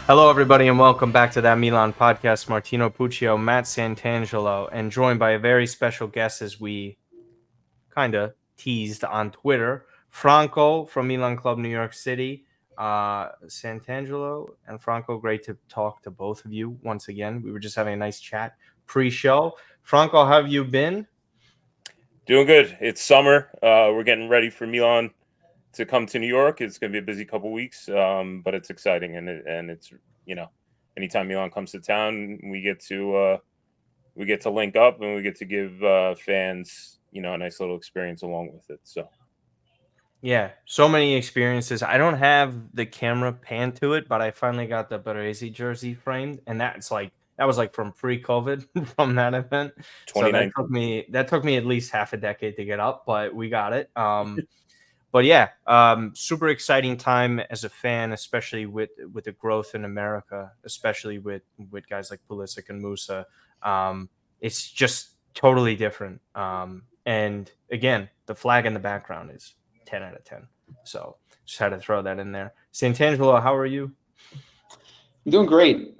Hello, everybody, and welcome back to that Milan podcast. Martino Puccio, Matt Santangelo, and joined by a very special guest as we kind of teased on Twitter, Franco from Milan Club New York City. Santangelo and Franco, great to talk to both of you once again. We were just having a nice chat pre-show. Franco, how have you been? Doing good. It's summer. We're getting ready for Milan to come to New York. It's going to be a busy couple weeks, but it's exciting, and it's anytime Milan comes to town, we get to link up and we get to give fans a nice little experience along with it. So Yeah, so many experiences. I don't have the camera pan to it, but I finally got the Baresi jersey framed, and that was like from pre-COVID from that event. So that took 2019. me that took me at least half a decade to get up, but we got it. But yeah, super exciting time as a fan, especially with the growth in America, especially with guys like Pulisic and Musa. It's just totally different. And again, the flag in the background is 10 out of 10. So just had to throw that in there. Santangelo, how are you? I'm doing great.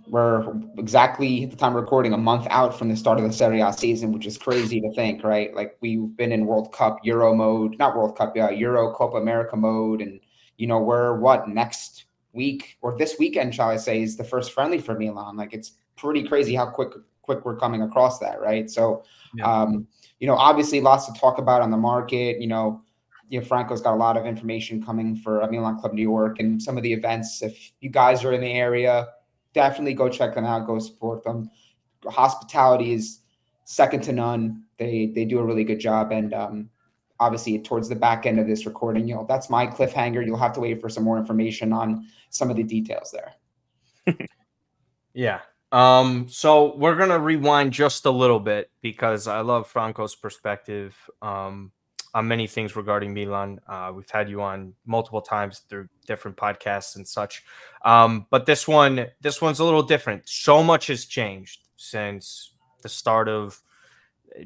We're exactly at the time of recording a month out from the start of the Serie A season, which is crazy to think, right? Like we've been in World Cup, Euro mode, not World Cup, yeah, Euro, Copa America mode, and we're what next week or this weekend, shall I say, is the first friendly for Milan. Like it's pretty crazy how quick we're coming across that, right? So, Yeah. obviously lots to talk about on the market. Franco's got a lot of information coming for Milan Club New York and some of the events. If you guys are in the area, definitely go check them out. Go support them. Hospitality is second to none. They do a really good job. And obviously, towards the back end of this recording, that's my cliffhanger. You'll have to wait for some more information on some of the details there. Yeah. So we're gonna rewind just a little bit because I love Franco's perspective on many things regarding Milan. We've had you on multiple times through different podcasts and such. But this one's a little different. So much has changed since the start of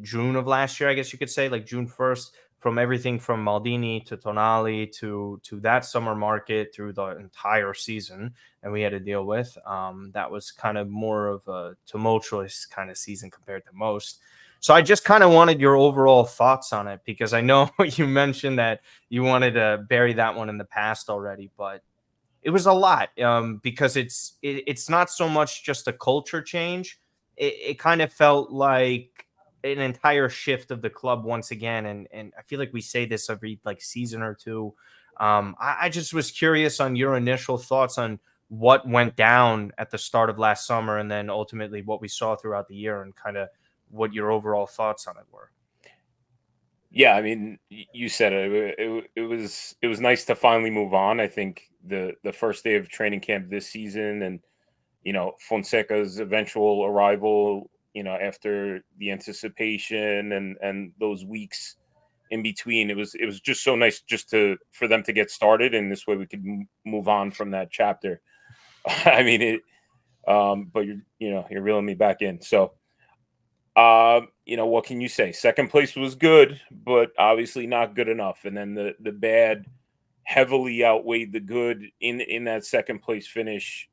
June of last year, I guess you could say, like June 1st, from everything from Maldini to Tonali to that summer market through the entire season, and we had to deal with. That was kind of more of a tumultuous kind of season compared to most. So I just kind of wanted your overall thoughts on it because I know you mentioned that you wanted to bury that one in the past already, but it was a lot because it's not so much just a culture change. It kind of felt like an entire shift of the club once again, and I feel like we say this every like season or two. I just was curious on your initial thoughts on what went down at the start of last summer, and then ultimately what we saw throughout the year, and kind of what your overall thoughts on it were. yeah, I mean, you said it. It was nice to finally move on. I think the first day of training camp this season, and Fonseca's eventual arrival, after the anticipation and those weeks in between, it was just so nice just for them to get started, and this way we could move on from that chapter. I mean it, but you're reeling me back in. So, what can you say? Second place was good, but obviously not good enough, and then the bad heavily outweighed the good in that second place finish.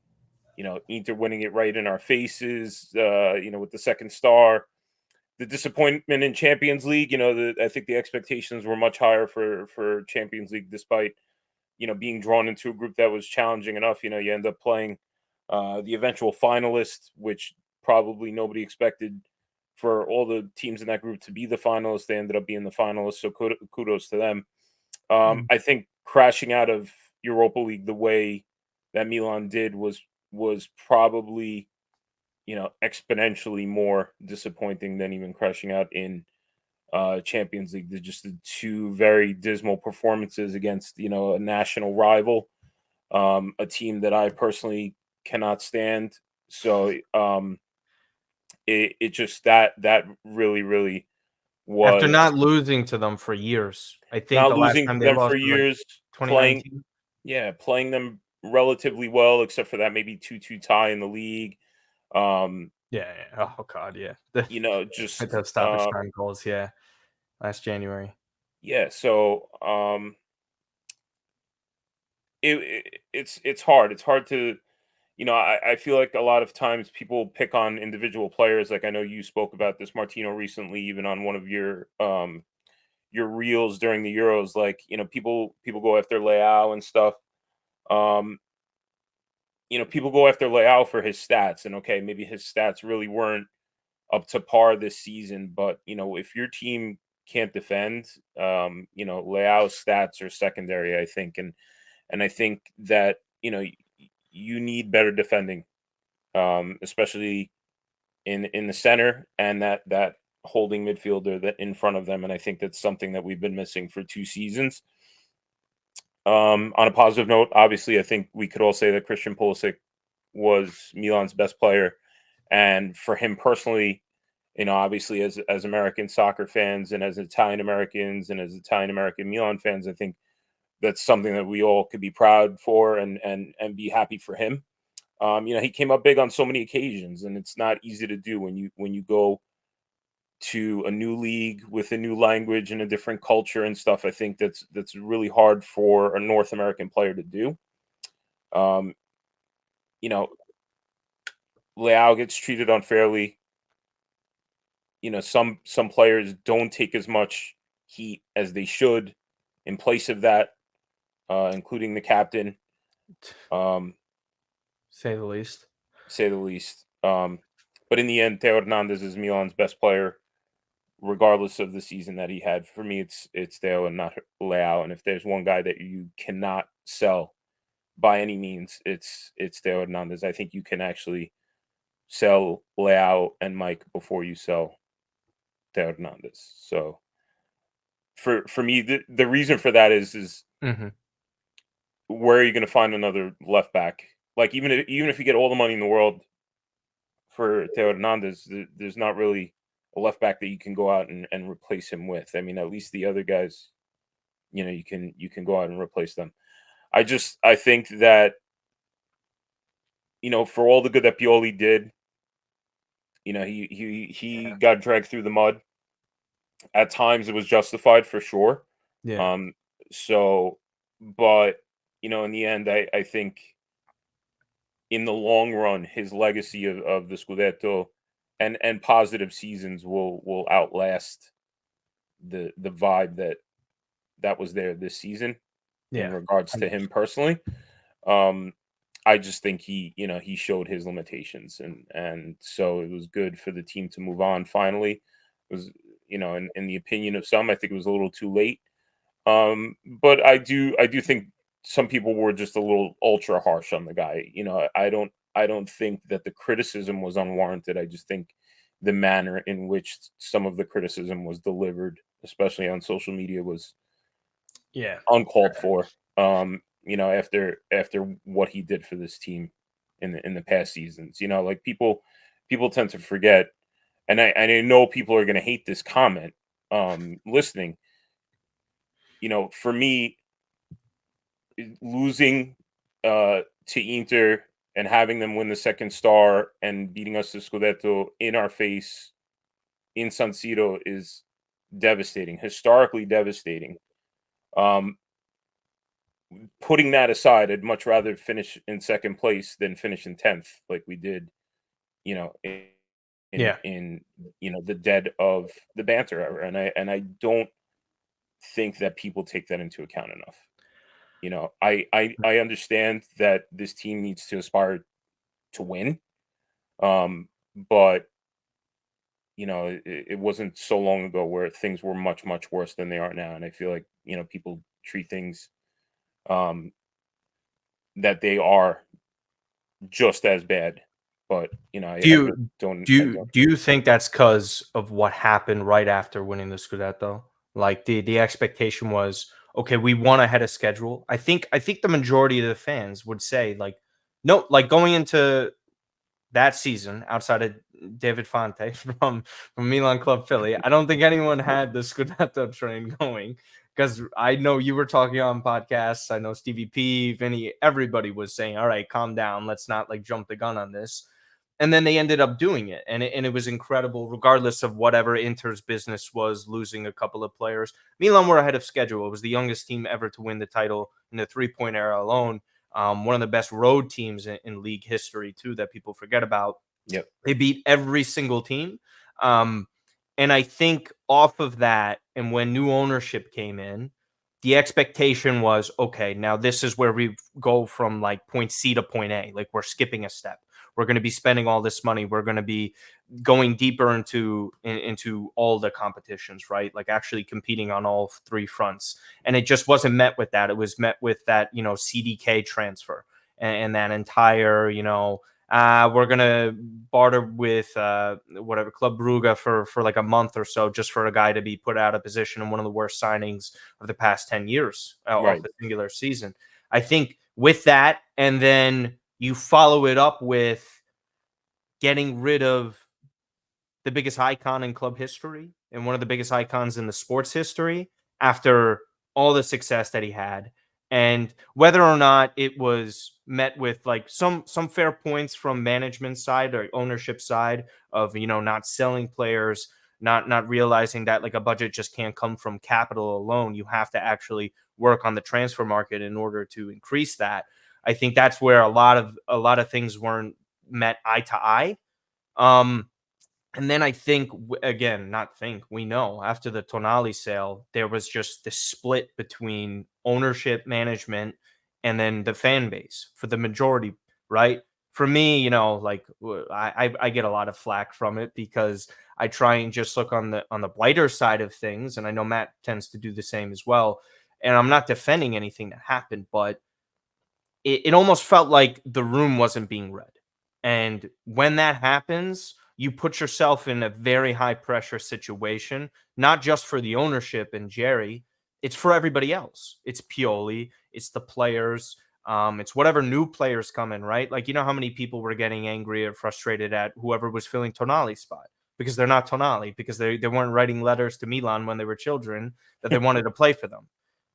Inter winning it right in our faces, with the second star. The disappointment in Champions League, I think the expectations were much higher for Champions League, despite, being drawn into a group that was challenging enough. You end up playing the eventual finalist, which probably nobody expected for all the teams in that group to be the finalists. They ended up being the finalists, so kudos to them. Mm. I think crashing out of Europa League the way that Milan did was probably exponentially more disappointing than even crashing out in Champions League. They're just the two very dismal performances against a national rival, a team that I personally cannot stand. So it just that really After was not losing to them for years, I think not the last losing time to they them lost for was like years, playing 2019. playing them relatively well, except for that maybe 2-2 tie in the league. Um, Yeah, yeah. Oh god, yeah. With just those stoppage time goals, yeah, last January. yeah. So it's hard. It's hard to I feel like a lot of times people pick on individual players. Like I know you spoke about this Martino recently, even on one of your reels during the Euros. Like people go after Leao and stuff. Um, people go after Leao for his stats, and okay, maybe his stats really weren't up to par this season. But if your team can't defend, Leao's stats are secondary, I think, and I think that you need better defending, especially in the center and that holding midfielder that in front of them. And I think that's something that we've been missing for 2 seasons. On a positive note, obviously, I think we could all say that Christian Pulisic was Milan's best player, and for him personally, obviously as American soccer fans and as Italian Americans and as Italian American Milan fans, I think that's something that we all could be proud for and be happy for him. He came up big on so many occasions, and it's not easy to do when you go to a new league with a new language and a different culture and stuff. I think that's really hard for a North American player to do. Um, Leao gets treated unfairly. Some players don't take as much heat as they should in place of that, including the captain. Say the least. Say the least. But in the end, Theo Hernandez is Milan's best player, regardless of the season that he had. For me, it's Theo and not Leao. And if there's one guy that you cannot sell by any means, it's Theo Hernandez. I think you can actually sell Leao and Mike before you sell Theo Hernandez. So for me, the reason for that is where are you going to find another left back? Like even if you get all the money in the world for Theo Hernandez, there's not really a left back that you can go out and replace him with. I mean, at least the other guys, you can go out and replace them. I think that for all the good that Pioli did, he got dragged through the mud. At times, it was justified for sure. Yeah. But in the end, I think in the long run, his legacy of the Scudetto and positive seasons will outlast the vibe that was there this season in regards to him personally. I just think he showed his limitations, and so it was good for the team to move on finally. It was in the opinion of some, I think it was a little too late. But I do think some people were just a little ultra harsh on the guy. I don't think that the criticism was unwarranted. I just think the manner in which some of the criticism was delivered, especially on social media, was uncalled for. After what he did for this team in the past seasons, like people tend to forget, and I know people are going to hate this comment listening. For me, losing to Inter and having them win the second star and beating us to Scudetto in our face in San Siro is devastating, historically devastating. Putting that aside, I'd much rather finish in second place than finish in 10th like we did, in the dead of the banter era. And I don't think that people take that into account enough. I understand that this team needs to aspire to win. But it wasn't so long ago where things were much, much worse than they are now. And I feel like, people treat things that they are just as bad. But Do you think that's because of what happened right after winning the Scudetto? Like the expectation was, okay, we won ahead of schedule. I think the majority of the fans would say no, going into that season, outside of David Fonte from Milan Club Philly, I don't think anyone had the Scudetto train going, because I know you were talking on podcasts. I know Stevie P, Vinny, everybody was saying, all right, calm down. Let's not jump the gun on this. And then they ended up doing it. And it was incredible, regardless of whatever Inter's business was, losing a couple of players. Milan were ahead of schedule. It was the youngest team ever to win the title in the 3-point era alone. one of the best road teams in league history too that people forget about. Yep. They beat every single team. And I think off of that, and when new ownership came in, the expectation was, okay, now this is where we go from like point C to point A. Like we're skipping a step. We're going to be spending all this money. We're going to be going deeper into all the competitions, right? Like actually competing on all three fronts. And it just wasn't met with that. It was met with that, CDK transfer and that entire, we're gonna barter with whatever Club Brugge for like a month or so, just for a guy to be put out of position in one of the worst signings of the past 10 years off the singular season. I think with that, and then you follow it up with getting rid of the biggest icon in club history and one of the biggest icons in the sports history after all the success that he had. And whether or not it was met with like some fair points from management side or ownership side of, not selling players, not realizing that like a budget just can't come from capital alone. You have to actually work on the transfer market in order to increase that. I think that's where a lot of things weren't met eye to eye. And then I think, we know after the Tonali sale, there was just this split between ownership, management, and then the fan base for the majority, right? For me, I get a lot of flack from it because I try and just look on the brighter side of things. And I know Matt tends to do the same as well. And I'm not defending anything that happened, but it almost felt like the room wasn't being read. And when that happens, you put yourself in a very high pressure situation, not just for the ownership and Jerry, it's for everybody else. It's Pioli, it's the players, it's whatever new players come in, right? Like, how many people were getting angry or frustrated at whoever was filling Tonali's spot because they're not Tonali, because they weren't writing letters to Milan when they were children that they wanted to play for them.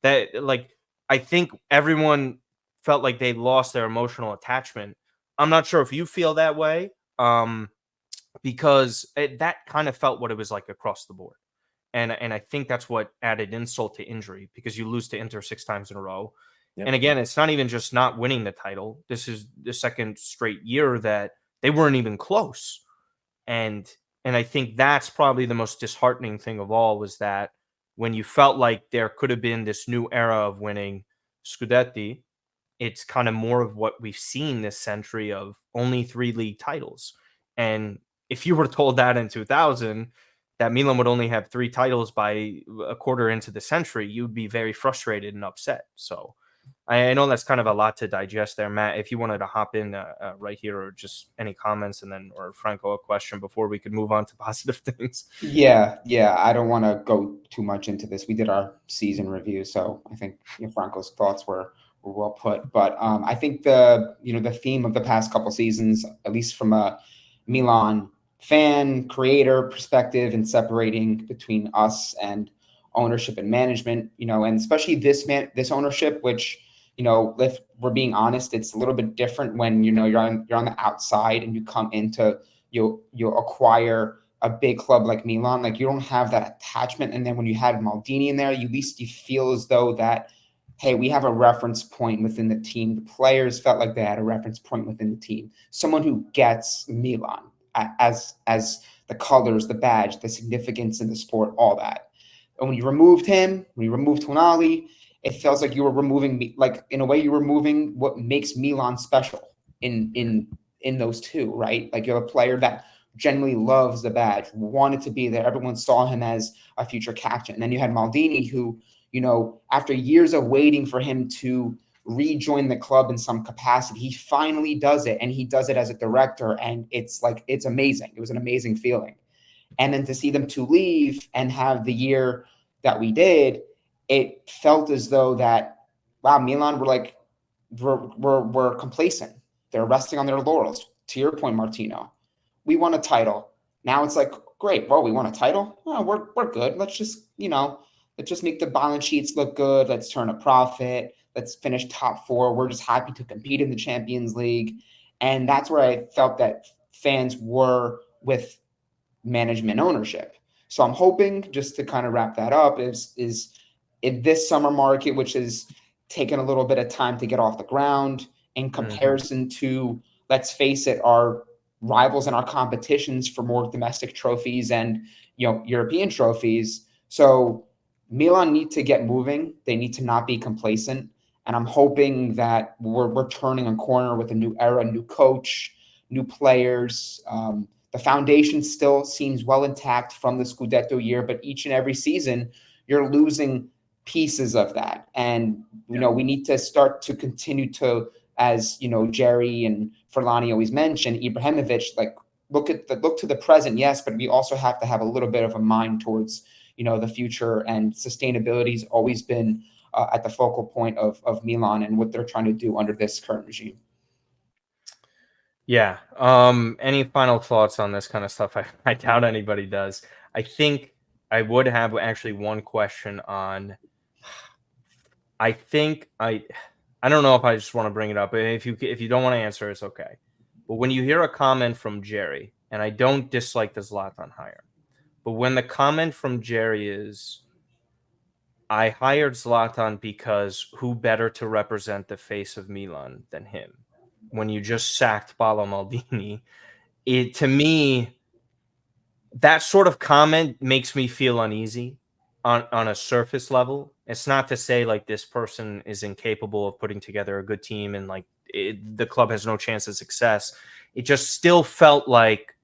I think everyone felt like they lost their emotional attachment. I'm not sure if you feel that way. Because that kind of felt what it was like across the board. And I think that's what added insult to injury, because you lose to Inter 6 times in a row. Yep. And again, it's not even just not winning the title. This is the second straight year that they weren't even close. And I think that's probably the most disheartening thing of all, was that when you felt like there could have been this new era of winning Scudetti, it's kind of more of what we've seen this century of only 3 league titles. And if you were told that in 2000, that Milan would only have 3 titles by a quarter into the century, you'd be very frustrated and upset. So I know that's kind of a lot to digest there, Matt. If you wanted to hop in right here, or just any comments, and then, or Franco, a question before we could move on to positive things. Yeah. I don't want to go too much into this. We did our season review, so I think Franco's thoughts were well put. But I think the theme of the past couple seasons, at least from a Milan fan creator perspective, and separating between us and ownership and management, and especially this ownership, which, if we're being honest, it's a little bit different when you're on the outside and you come into you acquire a big club like Milan. Like, you don't have that attachment. And then when you had Maldini in there, at least you feel as though that, hey, we have a reference point within the team. The players felt like they had a reference point within the team. Someone who gets Milan as the colors, the badge, the significance in the sport, all that. And when you removed him, when you removed Tonali, it feels like you were removing, like, in a way, you were removing what makes Milan special in those two, right? Like, you're a player that genuinely loves the badge, wanted to be there. Everyone saw him as a future captain. And then you had Maldini, who, after years of waiting for him to rejoin the club in some capacity, he finally does it, and he does it as a director, and it's amazing. It was an amazing feeling. And then to see them to leave and have the year that we did, it felt as though that, wow, Milan were complacent. They're resting on their laurels. To your point, Martino, we won a title. Now it's like, great, well, we won a title. Oh, we're good. Let's just make the balance sheets look good. Let's turn a profit. Let's finish top 4. We're just happy to compete in the Champions League. And that's where I felt that fans were with management ownership. So I'm hoping, just to kind of wrap that up, is in this summer market, which is taken a little bit of time to get off the ground in comparison to, let's face it, our rivals and our competitions for more domestic trophies and, you know, European trophies. So Milan need to get moving. They need to not be complacent. And I'm hoping that we're turning a corner with a new era, new coach, new players. The foundation still seems well intact from the Scudetto year, but each and every season you're losing pieces of that. And, you know, we need to start to continue to, as, you know, Jerry and Furlani always mention, Ibrahimovic, like look to the present, yes, but we also have to have a little bit of a mind towards, you know, the future, and sustainability has always been at the focal point of Milan and what they're trying to do under this current regime. Yeah. Any final thoughts on this kind of stuff? I doubt anybody does. I think I would have actually one question on. I think I don't know if I just want to bring it up. If you don't want to answer, it's okay. But when you hear a comment from Jerry, and I don't dislike the Zlatan hire, but when the comment from Jerry is, I hired Zlatan because who better to represent the face of Milan than him? When you just sacked Paolo Maldini, it, to me, that sort of comment makes me feel uneasy on a surface level. It's not to say like this person is incapable of putting together a good team and like the club has no chance of success. It just still felt like,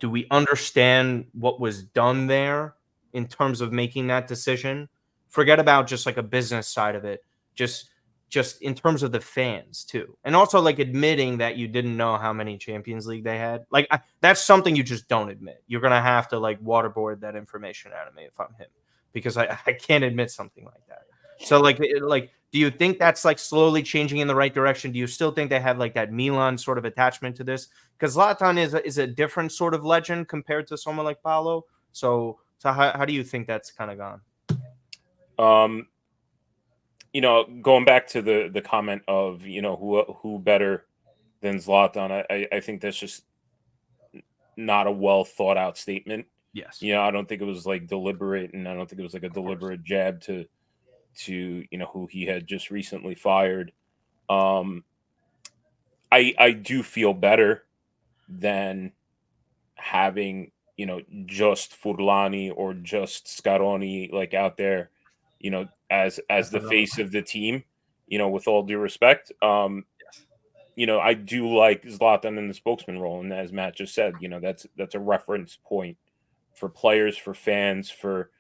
do we understand what was done there in terms of making that decision? Forget about just like a business side of it. Just in terms of the fans too, and also like admitting that you didn't know how many Champions League they had. Like that's something you just don't admit. You're gonna have to like waterboard that information out of me if I'm him, because I can't admit something like that. So like do you think that's like slowly changing in the right direction? Do you still think they have like that Milan sort of attachment to this? Because Zlatan is a different sort of legend compared to someone like Paolo. So how do you think that's kind of gone? You know, going back to the comment of, you know, who better than Zlatan, I think that's just not a well thought out statement. Yes. You know, I don't think it was like deliberate, and I don't think it was like a deliberate jab to you know, who he had just recently fired. I do feel better than having, you know, just Furlani or just Scaroni like out there, you know, as the face of the team, you know, with all due respect. You know, I do like Zlatan in the spokesman role, and as Matt just said, you know, that's a reference point for players, for fans, for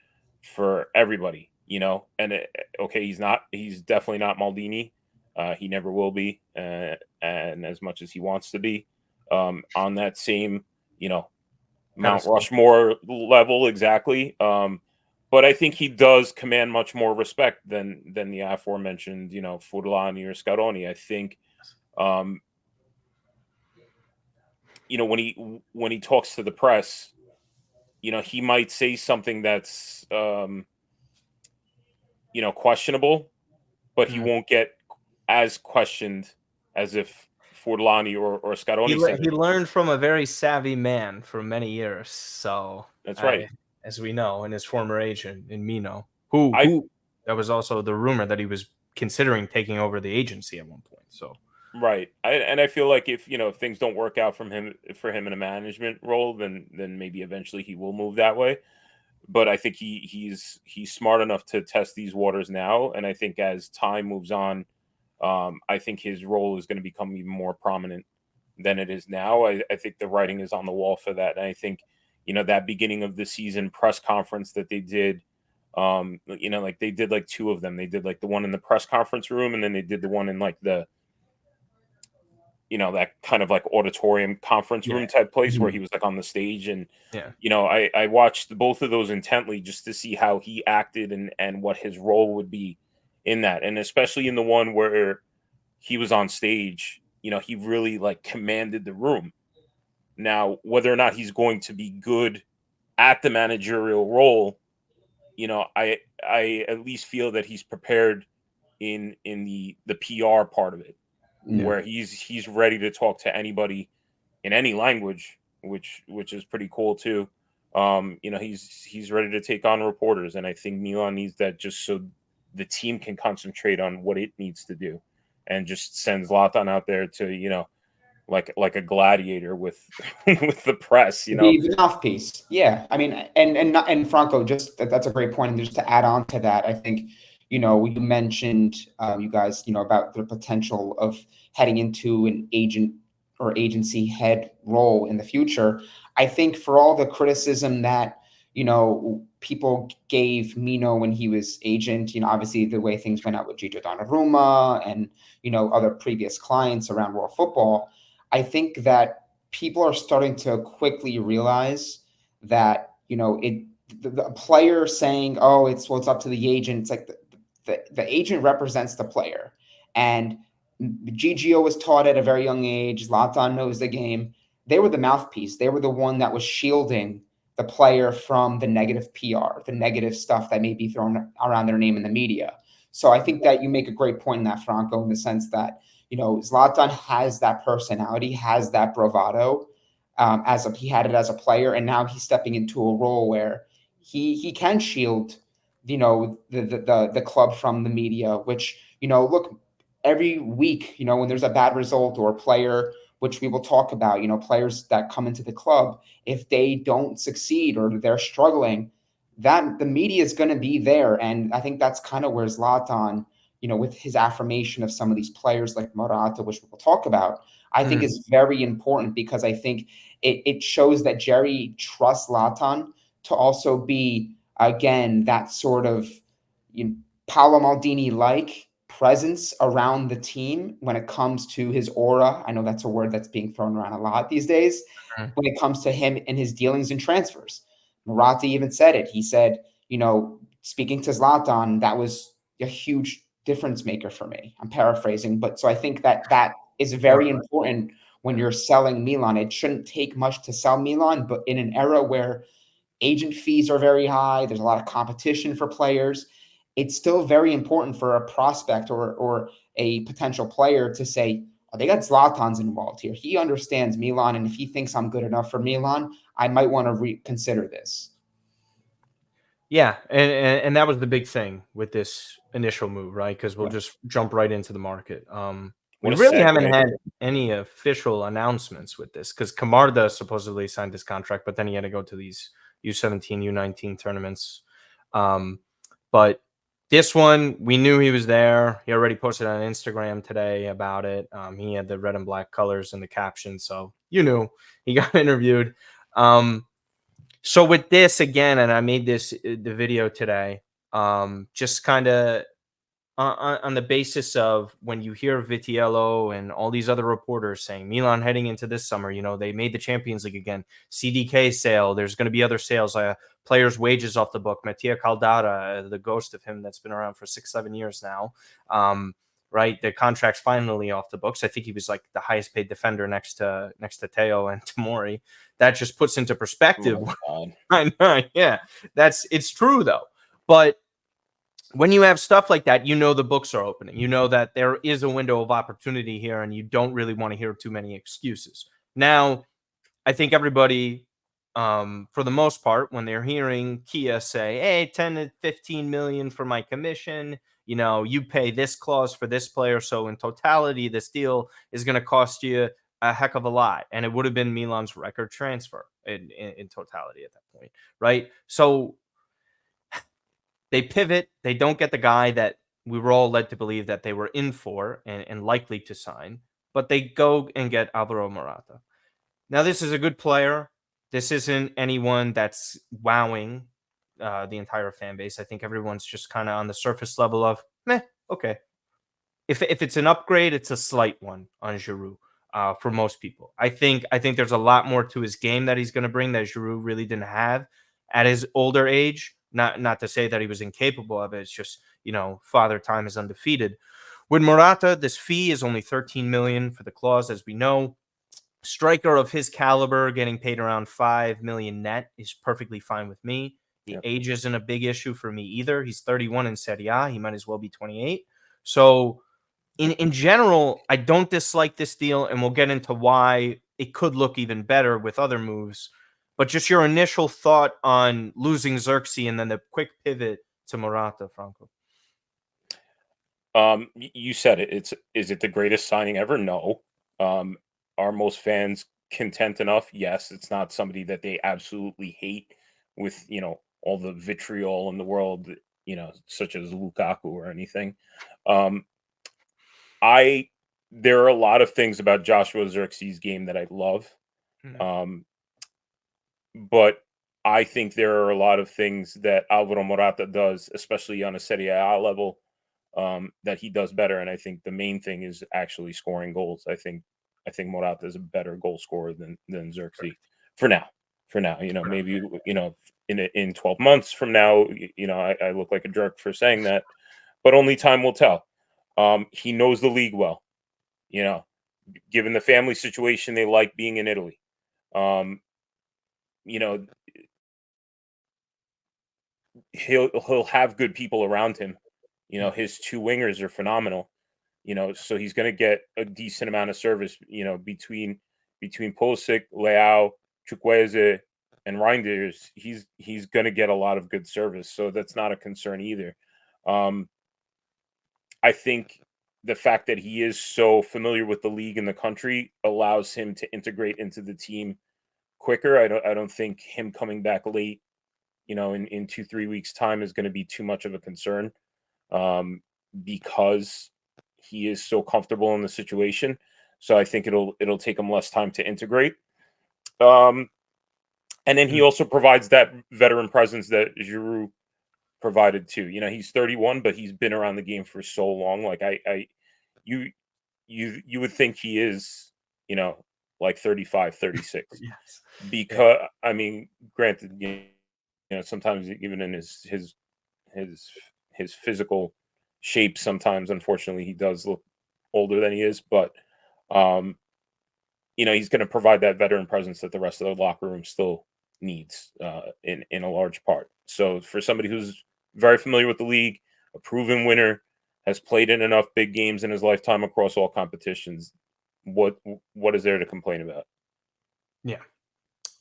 everybody, you know. And okay, he's definitely not Maldini. He never will be, and as much as he wants to be, on that same, you know, Mount Rushmore level, exactly. But I think he does command much more respect than the aforementioned, you know, Furlani or Scaroni. I think, you know, when he talks to the press, you know, he might say something that's, you know, questionable, but he won't get as questioned as if Furlani or Scaroni said He it. learned from a very savvy man for many years. So That's right. As we know, and his former agent in Mino, who that was also the rumor that he was considering taking over the agency at one point. So Right. And I feel like if, you know, if things don't work out for him in a management role, then maybe eventually he will move that way. But I think he's smart enough to test these waters now, and I think as time moves on, I think his role is going to become even more prominent than it is now. I think the writing is on the wall for that, and I think, you know, that beginning of the season press conference that they did, you know, like they did like two of them. They did like the one in the press conference room, and then they did the one in like the, you know, that kind of like auditorium conference room type place where he was like on the stage. And, you know, I watched both of those intently just to see how he acted and what his role would be in that. And especially in the one where he was on stage, you know, he really like commanded the room. Now, whether or not he's going to be good at the managerial role, you know, I at least feel that he's prepared in the PR part of it, where he's ready to talk to anybody in any language, which is pretty cool too. You know, he's ready to take on reporters, and I think Milan needs that just so the team can concentrate on what it needs to do, and just sends Zlatan out there to, you know, like a gladiator with with the press, you know. The mouthpiece. Yeah. I mean, and Franco, just that's a great point. And just to add on to that, I think, you know, you mentioned, you guys, you know, about the potential of heading into an agent or agency head role in the future. I think for all the criticism that, you know, people gave Mino when he was agent, you know, obviously the way things went out with Gigi Donnarumma and, you know, other previous clients around world football, I think that people are starting to quickly realize that, you know, the player saying, oh, it's up to the agent. It's like the agent represents the player. And Gigio was taught at a very young age. Zlatan knows the game. They were the mouthpiece. They were the one that was shielding the player from the negative PR, the negative stuff that may be thrown around their name in the media. So I think that you make a great point in that, Franco, in the sense that, you know, Zlatan has that personality, has that bravado, he had it as a player, and now he's stepping into a role where he can shield, you know, the club from the media. Which, you know, look, every week, you know, when there's a bad result or a player, which we will talk about, you know, players that come into the club, if they don't succeed or they're struggling, that the media is going to be there. And I think that's kind of where Zlatan, you know, with his affirmation of some of these players like Morata, which we'll talk about, I think is very important, because I think it shows that Jerry trusts Zlatan to also be, again, that sort of, you know, Paolo Maldini-like presence around the team when it comes to his aura. I know that's a word that's being thrown around a lot these days. When it comes to him and his dealings and transfers. Morata even said it. He said, you know, speaking to Zlatan, that was a huge difference maker for me. I'm paraphrasing, but so I think that is very important when you're selling Milan. It shouldn't take much to sell Milan, but in an era where agent fees are very high, there's a lot of competition for players, it's still very important for a prospect or a potential player to say, oh, they got Zlatan's involved here. He understands Milan, and if he thinks I'm good enough for Milan, I might want to reconsider this. Yeah, and that was the big thing with this initial move, right? Because we'll just jump right into the market. We really haven't had any official announcements with this, because Camarda supposedly signed this contract, but then he had to go to these U17, U19 tournaments. But this one, we knew he was there. He already posted on Instagram today about it. He had the red and black colors in the caption, so you knew he got interviewed. So with this again, and I made the video today, just kind of on the basis of when you hear Vitiello and all these other reporters saying Milan heading into this summer, you know, they made the Champions League again, CDK sale, there's going to be other sales, players' wages off the book, Mattia Caldara, the ghost of him that's been around for 6-7 years now, right? The contract's finally off the books. I think he was like the highest paid defender next to Teo and Tomori. That just puts into perspective. Oh, I know, yeah, it's true though. But when you have stuff like that, you know the books are opening. You know that there is a window of opportunity here, and you don't really want to hear too many excuses. Now, I think everybody, for the most part, when they're hearing Kia say, hey, 10 to 15 million for my commission, you know, you pay this clause for this player. So in totality, this deal is going to cost you a heck of a lot. And it would have been Milan's record transfer in totality at that point, right? So they pivot. They don't get the guy that we were all led to believe that they were in for and likely to sign, but they go and get Alvaro Morata. Now, this is a good player. This isn't anyone that's wowing the entire fan base. I think everyone's just kind of on the surface level of, meh, okay. If it's an upgrade, it's a slight one on Giroud for most people. I think there's a lot more to his game that he's going to bring that Giroud really didn't have at his older age. Not to say that he was incapable of it. It's just, you know, father time is undefeated. With Morata, this fee is only 13 million for the clause, as we know. Striker of his caliber getting paid around 5 million net is perfectly fine with me. The age isn't a big issue for me either. He's 31 in Serie A. He might as well be 28. So in general, I don't dislike this deal, and we'll get into why it could look even better with other moves. But just your initial thought on losing Xerxes and then the quick pivot to Morata, Franco. You said it. Is it the greatest signing ever? No. Are most fans content enough? Yes. It's not somebody that they absolutely hate with, all the vitriol in the world, such as Lukaku or anything. Um, I There are a lot of things about Joshua Zirkzee game that I love. Mhm. Um, but I think there are a lot of things that Alvaro Morata does, especially on a Serie A level, that he does better. And I think the main thing is actually scoring goals. I think Morata is a better goal scorer than Xerxes for now. For now, maybe in 12 months from now, I look like a jerk for saying that, but only time will tell. He knows the league well. You know, Given the family situation, they like being in Italy. Um, you know, he'll have good people around him. His two wingers are phenomenal. So he's going to get a decent amount of service. Between Pulisic, Leao, Chukwueze, and Reinders, he's going to get a lot of good service. So that's not a concern either. Um, I think the fact that he is so familiar with the league and the country allows him to integrate into the team quicker. I don't think him coming back late, in 2-3 weeks time is going to be too much of a concern, because he is so comfortable in the situation. So I think it'll take him less time to integrate. Um, and then he Mm. also provides that veteran presence that Giroud provided too. He's 31, but he's been around the game for so long. Like you you would think he is, like 35, 36, Yes. Yeah. because I mean, granted, sometimes even in his his physical shape, sometimes unfortunately he does look older than he is, but um, he's going to provide that veteran presence that the rest of the locker room still needs, in a large part. So for somebody who's very familiar with the league, a proven winner, has played in enough big games in his lifetime across all competitions, what what is there to complain about? Yeah.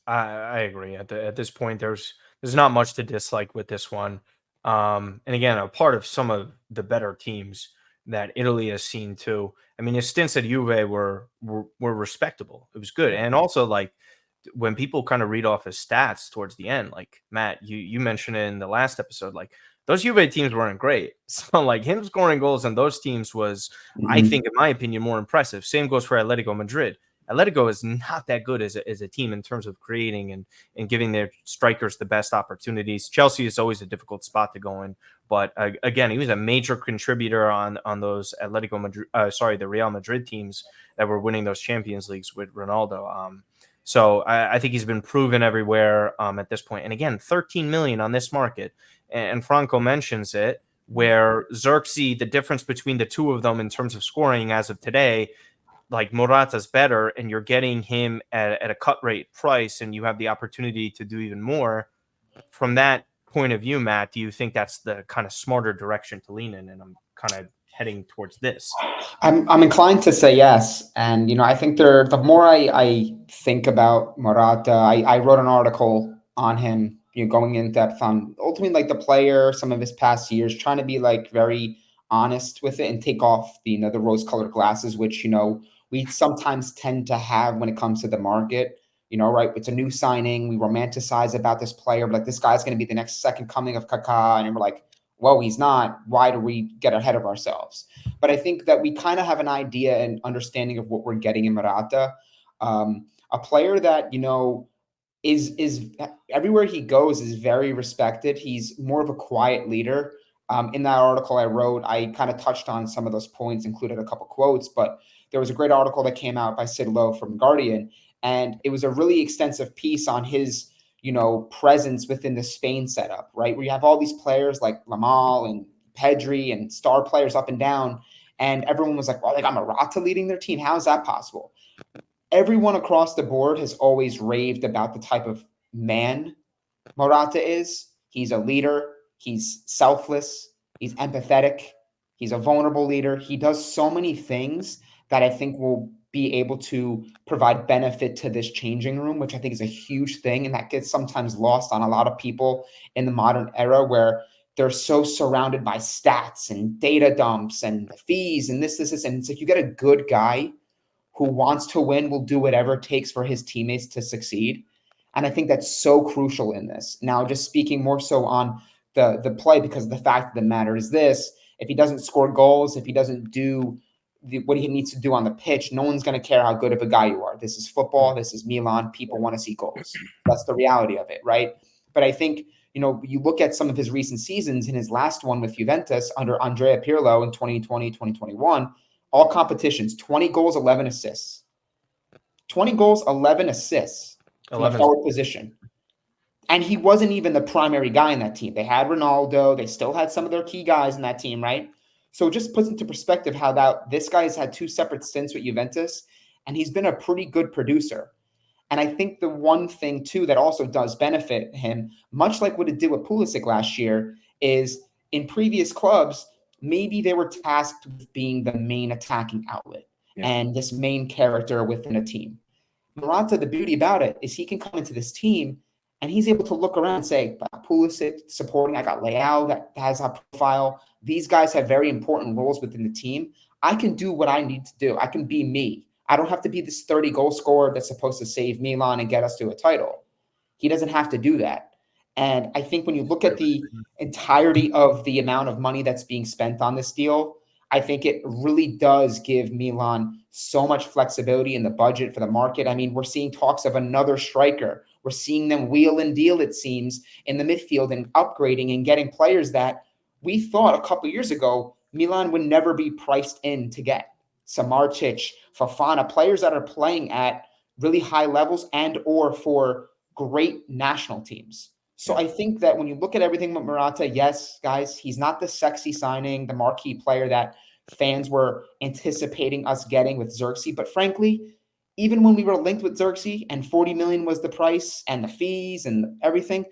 I agree. At this point, there's not much to dislike with this one. And again, a part of some of the better teams that Italy has seen too. I mean, his stints at Juve were respectable. It was good, Yeah. and also like when people kind of read off his stats towards the end, like Matt, you mentioned it in the last episode, like those Juve teams weren't great. So like him scoring goals on those teams was, I Mhm. think, in my opinion, more impressive. Same goes for Atletico Madrid. Atletico is not that good as a team in terms of creating and giving their strikers the best opportunities. Chelsea is always a difficult spot to go in, but again, he was a major contributor on those Atletico Madrid, the Real Madrid teams that were winning those Champions Leagues with Ronaldo. So I think he's been proven everywhere at this point. And again, 13 million on this market, and Franco mentions it, where Xerxes, the difference between the two of them in terms of scoring as of today, like Morata's better, and you're getting him at a cut rate price, and you have the opportunity to do even more. From that point of view, Matt, do you think that's the kind of smarter direction to lean in? And I'm kind of heading towards this. I'm inclined to say yes, and I think the more I think about Morata, I wrote an article on him, going in depth on ultimately like the player, some of his past years, trying to be like very honest with it and take off the rose-colored glasses, which we sometimes tend to have when it comes to the market. Right? It's a new signing. We romanticize about this player, but like this guy's going to be the next second coming of Kaká, and we're like, whoa, he's not. Why do we get ahead of ourselves? But I think that we kind of have an idea and understanding of what we're getting in Morata. A player that is everywhere he goes is very respected. He's more of a quiet leader. In that article I wrote, I kind of touched on some of those points, included a couple quotes, but there was a great article that came out by Sid Lowe from Guardian, and it was a really extensive piece on his presence within the Spain setup, right? Where you have all these players like Lamal and Pedri and star players up and down, and everyone was like, well, they got Morata leading their team. How is that possible? Everyone across the board has always raved about the type of man Morata is. He's a leader. He's selfless. He's empathetic. He's a vulnerable leader. He does so many things that I think will be able to provide benefit to this changing room, which I think is a huge thing. And that gets sometimes lost on a lot of people in the modern era where they're so surrounded by stats and data dumps and fees and this. And it's like, you get a good guy who wants to win, will do whatever it takes for his teammates to succeed. And I think that's so crucial in this. Now, just speaking more so on the play, because the fact of the matter is this: if he doesn't score goals, if he doesn't do what he needs to do on the pitch, no one's going to care how good of a guy you are. This is football. This is Milan. People want to see goals. That's the reality of it, right? But I think, you look at some of his recent seasons. In his last one with Juventus under Andrea Pirlo in 2020, 2021, all competitions, 20 goals, 11 assists. 20 goals, 11 assists from a forward position. And he wasn't even the primary guy in that team. They had Ronaldo. They still had some of their key guys in that team, right? So it just puts into perspective how this guy has had 2 separate stints with Juventus, and he's been a pretty good producer. And I think the one thing, too, that also does benefit him, much like what it did with Pulisic last year, is in previous clubs, maybe they were tasked with being the main attacking outlet and this main character within a team. Morata, the beauty about it is he can come into this team and he's able to look around and say, Pulisic supporting, I got Leao that has a profile. These guys have very important roles within the team. I can do what I need to do. I can be me. I don't have to be this 30-goal scorer that's supposed to save Milan and get us to a title. He doesn't have to do that. And I think when you look at the entirety of the amount of money that's being spent on this deal, I think it really does give Milan so much flexibility in the budget for the market. I mean, we're seeing talks of another striker. We're seeing them wheel and deal, it seems, in the midfield and upgrading and getting players that we thought a couple of years ago Milan would never be priced in to get. Smardzic, Fofana, players that are playing at really high levels and or for great national teams. So I think that when you look at everything with Morata, yes, guys, he's not the sexy signing, the marquee player that fans were anticipating us getting with Xerxes. But frankly, even when we were linked with Xerxes and 40 million was the price and the fees and everything,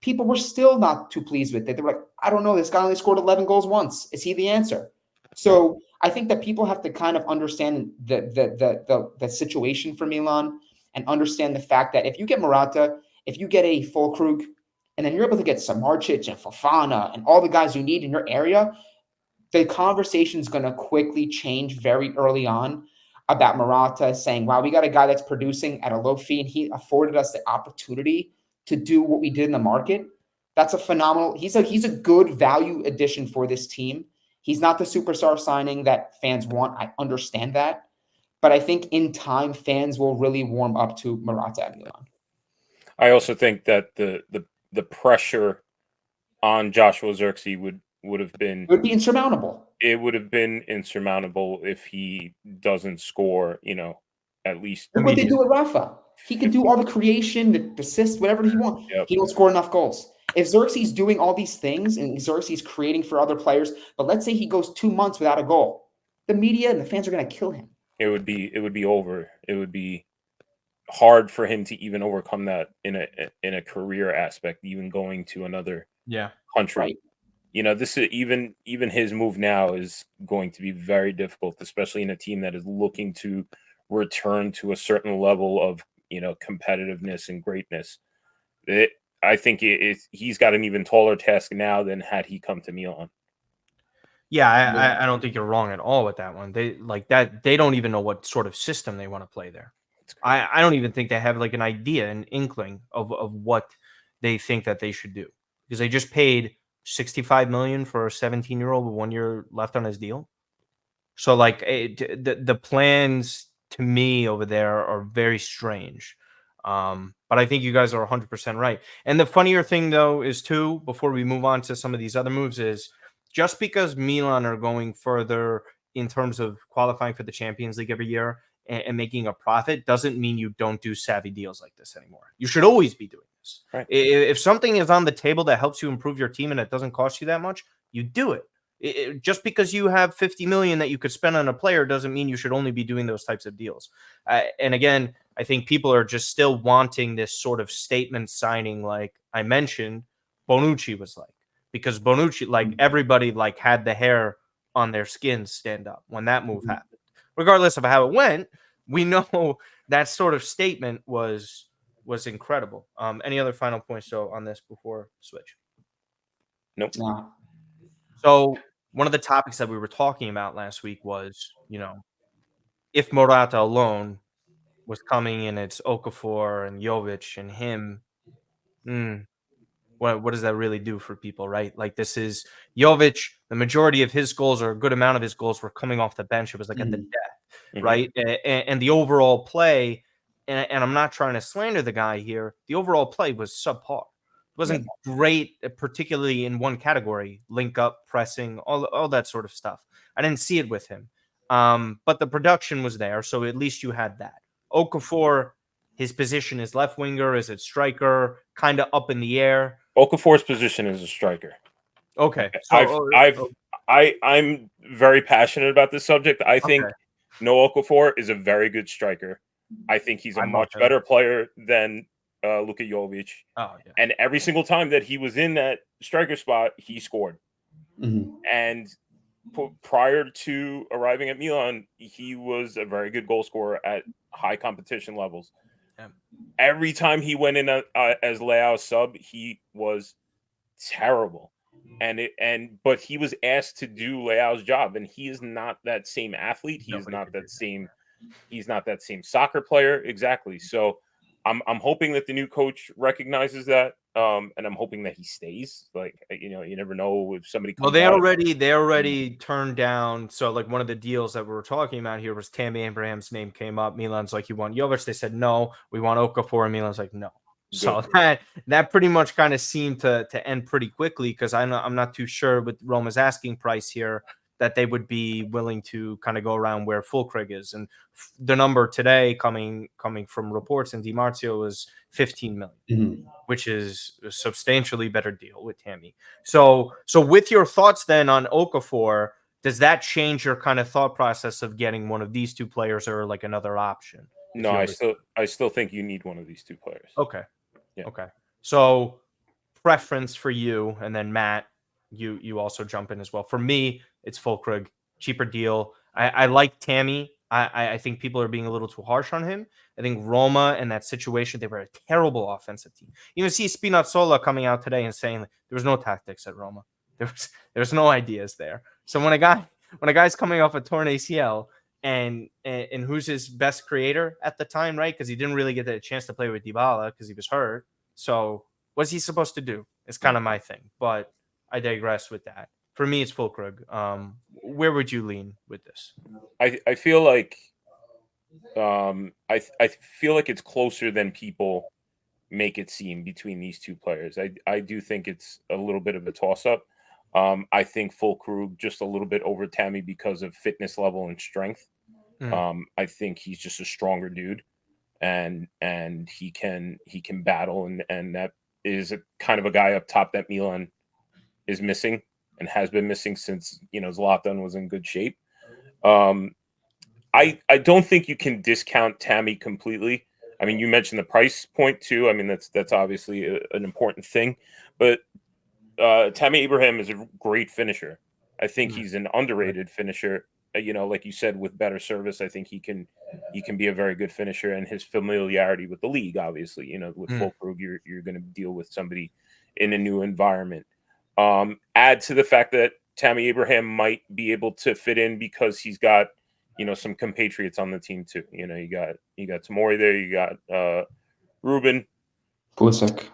people were still not too pleased with it. They were like, I don't know, this guy only scored 11 goals once. Is he the answer? So I think that people have to kind of understand the situation for Milan and understand the fact that if you get Morata, if you get a Fulkrug, and then you're able to get Smardzic and Fofana and all the guys you need in your area, the conversation is going to quickly change very early on about Morata saying, wow, we got a guy that's producing at a low fee, and he afforded us the opportunity to do what we did in the market. That's a phenomenal – he's a good value addition for this team. He's not the superstar signing that fans want. I understand that. But I think in time, fans will really warm up to Morata at Milan. I also think that the pressure on Joshua Xerxes would have been – it would be insurmountable. It would have been insurmountable if he doesn't score, at least. Look what they do with Rafa. He can do all the creation, the assist, whatever he wants. Yep. He don't score enough goals. If Xerxes doing all these things and Xerxes creating for other players, but let's say he goes 2 months without a goal, the media and the fans are going to kill him. It would be over. It would be hard for him to even overcome that in a career aspect, even going to another country. Right. This is even his move now is going to be very difficult, especially in a team that is looking to return to a certain level of competitiveness and greatness. I think he's got an even taller task now than had he come to Milan. Yeah, I don't think you're wrong at all with that one. They don't even know what sort of system they want to play there. I don't even think they have like an idea, an inkling of what they think that they should do, because they just paid 65 million for a 17-year-old with 1 year left on his deal. So like the plans to me over there are very strange. But I think you guys are 100% right. And the funnier thing though is too, before we move on to some of these other moves, is just because Milan are going further in terms of qualifying for the Champions League every year and making a profit doesn't mean you don't do savvy deals like this anymore. You should always be doing this. Right. If something is on the table that helps you improve your team and it doesn't cost you that much, you do it. Just because you have 50 million that you could spend on a player doesn't mean you should only be doing those types of deals. And again, I think people are just still wanting this sort of statement signing, like I mentioned, Bonucci was like, because Bonucci, like everybody, like had the hair on their skin stand up when that move happened. Regardless of how it went, we know that sort of statement was incredible. Any other final points though on this before switch? Nope. No, So one of the topics that we were talking about last week was, if Morata alone was coming and it's Okafor and Jovic and him, what does that really do for people, right? Like this is Jovic, the majority of his goals or a good amount of his goals were coming off the bench. It was like at the death, right? And the overall play, and I'm not trying to slander the guy here, the overall play was subpar. It wasn't great, particularly in one category, link up, pressing, all that sort of stuff. I didn't see it with him. But the production was there, so at least you had that. Okafor, his position is left winger, is it striker, kind of up in the air. Okafor's position is a striker. Okay. So I'm very passionate about this subject. I think Noah Okafor is a very good striker. I think he's a much better player than Luka Jovic. Oh, yeah. And every single time that he was in that striker spot, he scored. And prior to arriving at Milan, he was a very good goal scorer at high competition levels. Yeah. Every time he went in as Leao's sub, he was terrible. But he was asked to do Leao's job, and he is not that same athlete. He's not that same soccer player. Exactly. So I'm hoping that the new coach recognizes that. And I'm hoping that he stays. Like, you never know if somebody comes they already turned down. So like one of the deals that we were talking about here was Tammy Abraham's name came up. Milan's like, you want Jovic? They said no, we want Okafor, and Milan's like, no. Good. So that pretty much kind of seemed to end pretty quickly, because I'm not too sure with Roma's asking price here that they would be willing to kind of go around where Fulkrug is. And the number today coming from reports in Di Marzio was 15 million, which is a substantially better deal with Tammy. So with your thoughts then on Okafor, does that change your kind of thought process of getting one of these two players or like another option? No, I still think you need one of these two players. Okay. Yeah. Okay. So preference for you, and then Matt, you also jump in as well. For me, it's Fulkrug, cheaper deal. I like Tammy. I think people are being a little too harsh on him. I think Roma in that situation, they were a terrible offensive team. You see Spinazzola coming out today and saying there was no tactics at Roma. There was no ideas there. So when a guy's coming off a torn ACL and who's his best creator at the time, right? Because he didn't really get the chance to play with Dybala because he was hurt. So what's he supposed to do? It's kind of my thing, but I digress with that. For me, it's Fulkrug. Where would you lean with this? I feel like I feel like it's closer than people make it seem between these two players. I do think it's a little bit of a toss-up. I think Fulkrug just a little bit over Tammy because of fitness level and strength. I think he's just a stronger dude, and he can battle, and that is a kind of a guy up top that Milan is missing and has been missing since Zlatan was in good shape. I don't think you can discount Tammy completely. I mean, you mentioned the price point too. I mean, that's obviously an important thing, but Tammy Abraham is a great finisher. I think he's an underrated finisher. Like you said, with better service, I think he can be a very good finisher, and his familiarity with the league, obviously, with Fulkrug, you're going to deal with somebody in a new environment. Add to the fact that Tammy Abraham might be able to fit in because he's got, some compatriots on the team too. You got Tamori there, you got Ruben. Pulisic.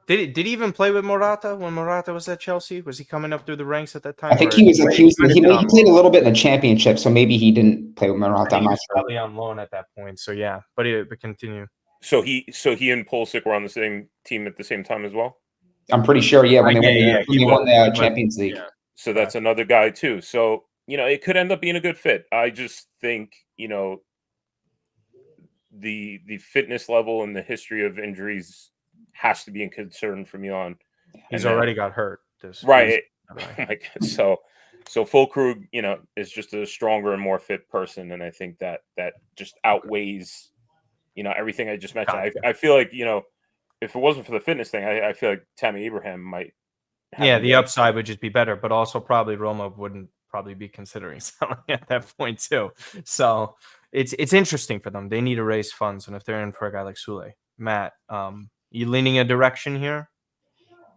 Did he even play with Morata when Morata was at Chelsea? Was he coming up through the ranks at that time? I think he played a little bit in the championship, so maybe he didn't play with Morata. He was probably on loan at that point. So yeah, but continue. So he and Pulisic were on the same team at the same time as well? I'm pretty sure, yeah, when they won the Champions League. Yeah. So that's another guy too. So, it could end up being a good fit. I just think, the fitness level and the history of injuries has to be in concern for Milan. He's already got hurt. Right. So Fulkrug, is just a stronger and more fit person, and I think that just outweighs, everything I just mentioned. I feel like, if it wasn't for the fitness thing, I feel like Tammy Abraham might. The upside would just be better, but also probably Roma wouldn't probably be considering selling at that point too. So it's interesting for them. They need to raise funds, and if they're in for a guy like Sule, Matt, you leaning a direction here?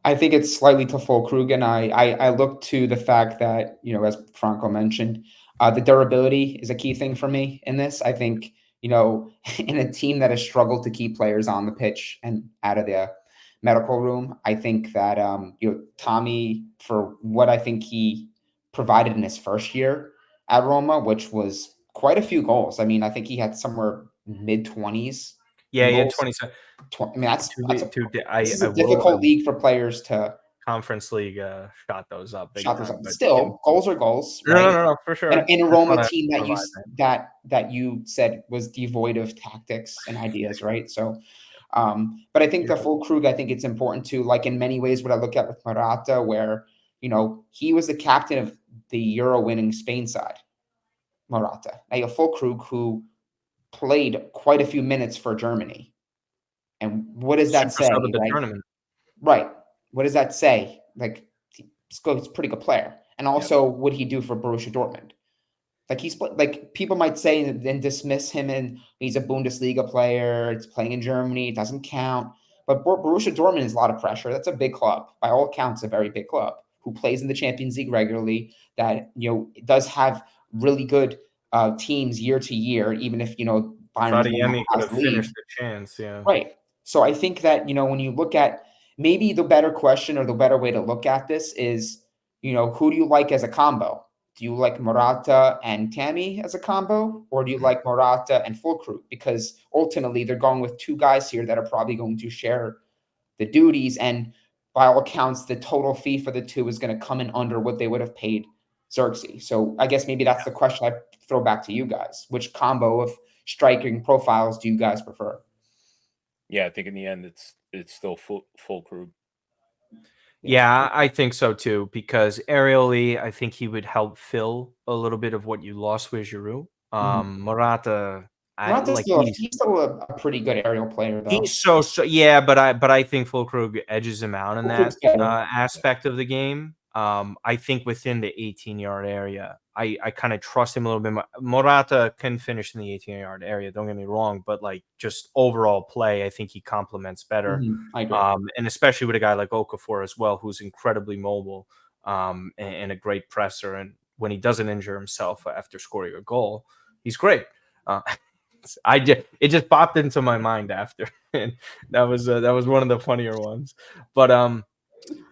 I think it's slightly to Fulkrug, and I look to the fact that, as Franco mentioned, the durability is a key thing for me in this. I think, in a team that has struggled to keep players on the pitch and out of the medical room, I think that Tommy, for what I think he provided in his first year at Roma, which was quite a few goals. I mean, I think he had somewhere mid-20s Yeah, in yeah, goals. 27. I mean, this is I a will. difficult league for players to Conference League shot those up big shot this time, up. but Still, goals are goals, no, no, right? no, no, for And sure. in a Just Roma wanna team provide that. that you said was devoid of tactics and ideas, right? So, but I think the Yeah. Fulkrug, I think it's important to, like, in many ways, what I look at with Morata, where he was the captain of the Euro winning Spain side, Morata. Now you have Fulkrug, who played quite a few minutes for Germany. And what does that Super sub say? of the Like, tournament. right. What does that say? Like, he's a pretty good player. And Yeah. also, what did he do for Borussia Dortmund? Like, like, people might say and dismiss him, and he's a Bundesliga player. It's playing in Germany. It doesn't count. But Borussia Dortmund is a lot of pressure. That's a big club. By all accounts, a very big club who plays in the Champions League regularly, that, does have really good teams year to year, even if, Bayern Thought Munich Yemi could has have the lead. finished the chance, yeah. Right. So I think that, when you look at, maybe the better question or the better way to look at this is, who do you like as a combo? Do you like Morata and Tammy as a combo, or do you like Morata and Fulkrug? Because ultimately they're going with two guys here that are probably going to share the duties. And by all accounts, the total fee for the two is going to come in under what they would have paid Xerxes. So I guess maybe that's the question I throw back to you guys. Which combo of striking profiles do you guys prefer? Yeah, I think in the end it's still Fulkrug. Yeah, I think so too, because aerially, I think he would help fill a little bit of what you lost with Giroud. Morata, He's still a pretty good aerial player, though. he's so yeah, but I think Fulkrug edges him out in that Fulkrug's better. aspect of the game. I think within the 18-yard area, I kind of trust him a little bit more. Morata can finish in the 18-yard area, don't get me wrong, but like just overall play, I think he complements better. I agree. And especially with a guy like Okafor as well, who's incredibly mobile and a great presser. And when he doesn't injure himself after scoring a goal, he's great. It just popped into my mind after, and that was one of the funnier ones. But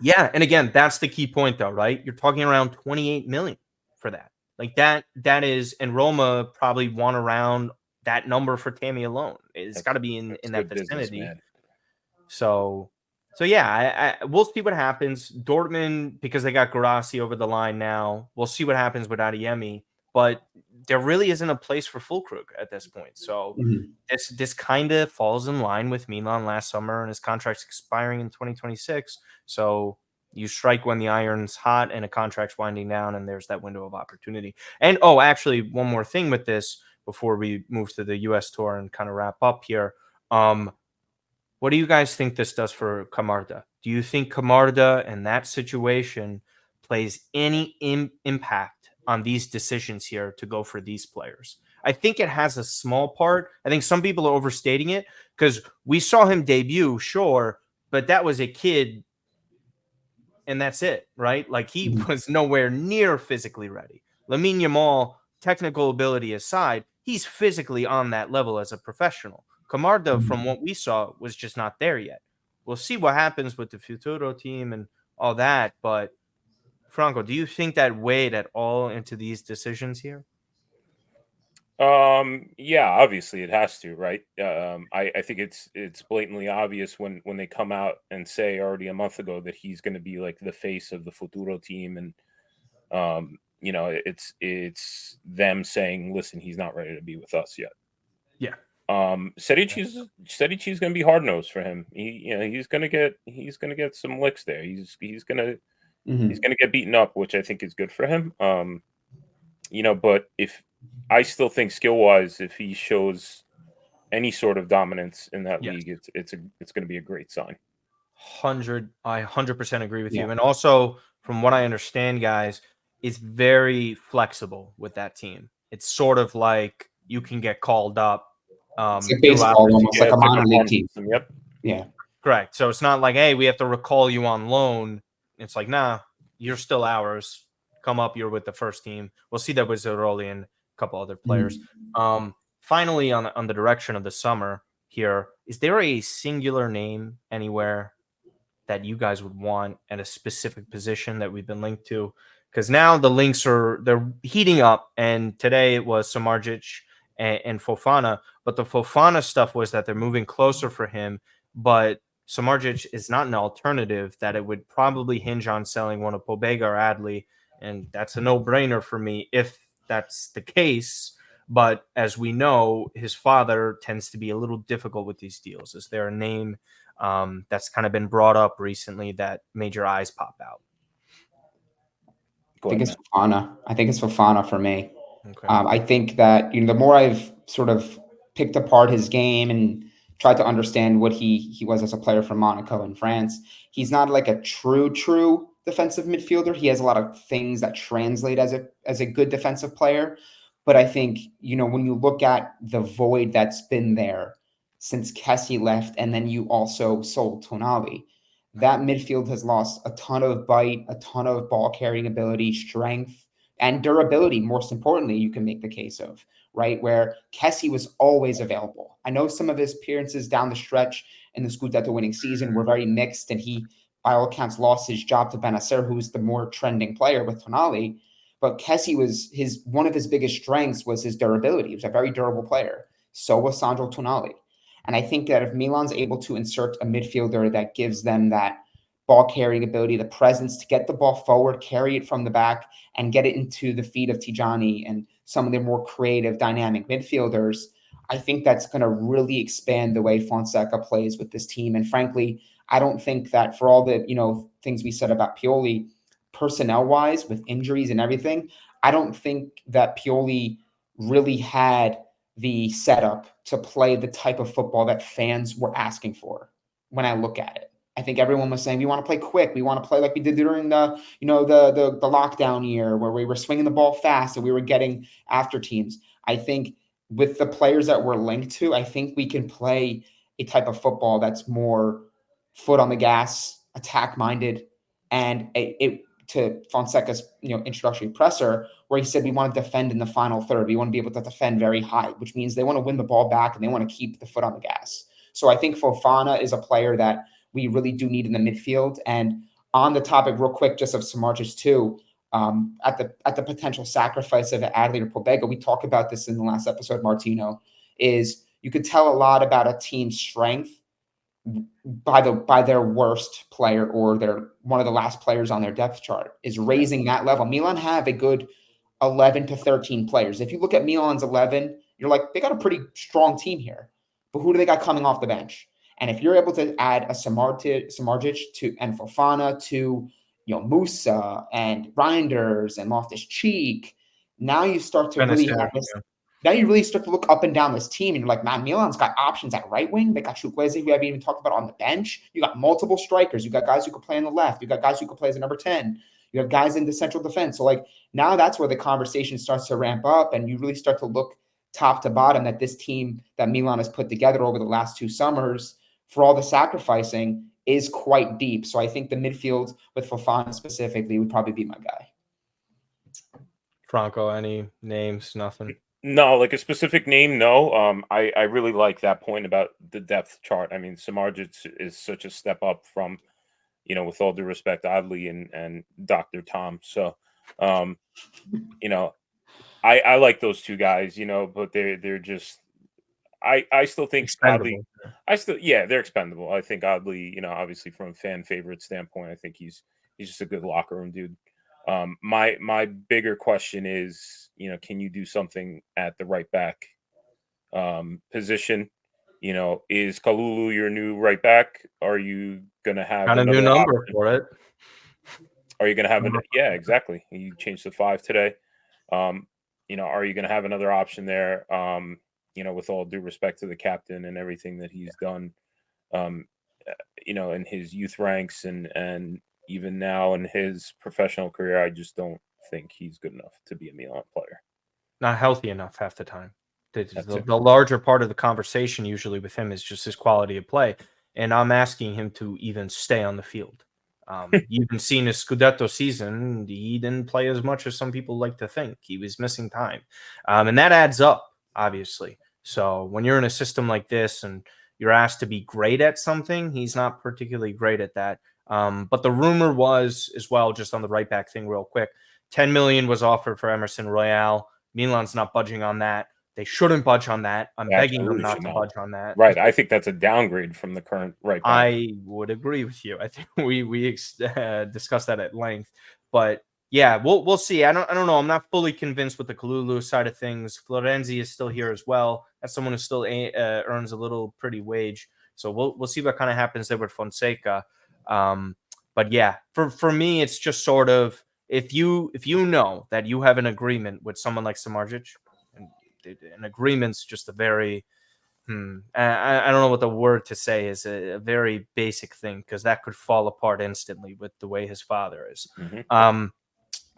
yeah, and again, that's the key point, though, right? You're talking around 28 million for that. Like that is, and Roma probably want around that number for Tammy alone. It's got to be in that vicinity. Man. So yeah, we'll see what happens. Dortmund, because they got Guirassy over the line now, we'll see what happens with Adeyemi. But there really isn't a place for Fulkrug at this point. So this kind of falls in line with Milan last summer, and his contract's expiring in 2026. So you strike when the iron's hot and a contract's winding down, and there's that window of opportunity. And actually, one more thing with this before we move to the U.S. tour and kind of wrap up here. What do you guys think this does for Camarda? Do you think Camarda in that situation plays any impact on these decisions here to go for these players? I think it has a small part. I think some people are overstating it because we saw him debut, sure, but that was a kid and that's it, right? Like he was nowhere near physically ready. Lamine Yamal, technical ability aside, he's physically on that level as a professional. Camarda, from what we saw, was just not there yet. We'll see what happens with the Futuro team and all that. But Franco, do you think that weighed at all into these decisions here? Yeah, obviously it has to, right? I think it's blatantly obvious when they come out and say already a month ago that he's going to be like the face of the Futuro team, and it's them saying, listen, he's not ready to be with us yet. Yeah. Sedici's going to be hard nosed for him. He's going to get some licks there. He's going to get beaten up, which I think is good for him. But if I still think skill wise, if he shows any sort of dominance in that league, it's going to be a great sign. I 100% agree with you. And also, from what I understand, guys, is very flexible with that team. It's sort of like you can get called up. It's like baseball, almost like a minor league team. Yep. Yeah. Correct. So it's not like, hey, we have to recall you on loan. It's like, nah, you're still ours. Come up, you're with the first team. We'll see that with Zeroli and a couple other players. Finally, on the direction of the summer here, is there a singular name anywhere that you guys would want at a specific position that we've been linked to? Because now the links they're heating up, and today it was Smardzic and Fofana, but the Fofana stuff was that they're moving closer for him, but Smardzic is not an alternative, that it would probably hinge on selling one of Pobega or Adley, and that's a no-brainer for me if that's the case. But as we know, his father tends to be a little difficult with these deals. Is there a name that's kind of been brought up recently that made your eyes pop out? I think it's Fofana. I think it's Fofana for me. Okay. I think that the more I've sort of picked apart his game and tried to understand what he was as a player from Monaco in France, he's not like a true defensive midfielder. He has a lot of things that translate as a good defensive player, but I think when you look at the void that's been there since Kessie left, and then you also sold Tonali, that midfield has lost a ton of bite, a ton of ball carrying ability, strength, and durability. Most importantly, you can make the case of, right, where Kessie was always available. I know some of his appearances down the stretch in the Scudetto winning season were very mixed, and he, by all accounts, lost his job to Benacer, who's the more trending player with Tonali. But Kessie was one of his biggest strengths was his durability. He was a very durable player. So was Sandro Tonali. And I think that if Milan's able to insert a midfielder that gives them that ball carrying ability, the presence to get the ball forward, carry it from the back, and get it into the feet of Tijani and some of the more creative, dynamic midfielders, I think that's going to really expand the way Fonseca plays with this team. And frankly, I don't think that for all the things we said about Pioli, personnel-wise, with injuries and everything, I don't think that Pioli really had the setup to play the type of football that fans were asking for when I look at it. I think everyone was saying we want to play quick. We want to play like we did during the lockdown year where we were swinging the ball fast and we were getting after teams. I think with the players that we're linked to, I think we can play a type of football that's more foot on the gas, attack minded, and to Fonseca's introductory presser, where he said we want to defend in the final third. We want to be able to defend very high, which means they want to win the ball back and they want to keep the foot on the gas. So I think Fofana is a player that we really do need in the midfield. And on the topic, real quick, just of Smardzic too, at the potential sacrifice of Adley or Pobega, we talked about this in the last episode, Martino, is you could tell a lot about a team's strength by their worst player or their one of the last players on their depth chart is raising that level. Milan have a good 11 to 13 players. If you look at Milan's 11, you're like, they got a pretty strong team here. But who do they got coming off the bench? And if you're able to add a Smardzic to and Fofana to Musa and Reinders and Loftus-Cheek, now you start to really have this. Now you really start to look up and down this team, and you're like, man, Milan's got options at right wing. They got Chukwueze, who we haven't even talked about, on the bench. You got multiple strikers. You got guys who could play on the left. You got guys who could play as a number 10. You have guys in the central defense. So, now that's where the conversation starts to ramp up, and you really start to look top to bottom that this team that Milan has put together over the last 2 summers, for all the sacrificing, is quite deep. So I think the midfield with Fofana specifically would probably be my guy. Franco, any names? Nothing? No, like a specific name, no. I really like that point about the depth chart. I mean, Smardzic is such a step up from, with all due respect, Adley and Dr. Tom. So, I like those 2 guys, but they're just, I still think Adley, they're expendable. I think Adley, obviously from a fan favorite standpoint, I think he's just a good locker room dude. My bigger question is, can you do something at the right back position? Is Kalulu your new right back? Are you gonna have a new number option for it? Are you gonna have yeah, exactly. You changed the 5 today. Are you gonna have another option there? With all due respect to the captain and everything that he's done, in his youth ranks and even now in his professional career, I just don't think he's good enough to be a Milan player. Not healthy enough half the time. The larger part of the conversation usually with him is just his quality of play. and I'm asking him to even stay on the field. You even seen his Scudetto season, he didn't play as much as some people like to think. He was missing time. And that adds up, obviously. So when you're in a system like this and you're asked to be great at something, he's not particularly great at that. But the rumor was as well, just on the right back thing real quick, 10 million was offered for Emerson Royale. Milan's not budging on that. They shouldn't budge on that. I'm They begging them absolutely not should to not. budge on that. Right. I think that's a downgrade from the current right back. I would agree with you. I think we discussed that at length, but yeah, we'll see. I don't know. I'm not fully convinced with the Kalulu side of things. Florenzi is still here as well. That's someone who still earns a little pretty wage. So we'll see what kind of happens there with Fonseca. But yeah, for me, it's just sort of if you know that you have an agreement with someone like Smardzic, and an agreement's just a very I don't know what the word to say is, a very basic thing, because that could fall apart instantly with the way his father is.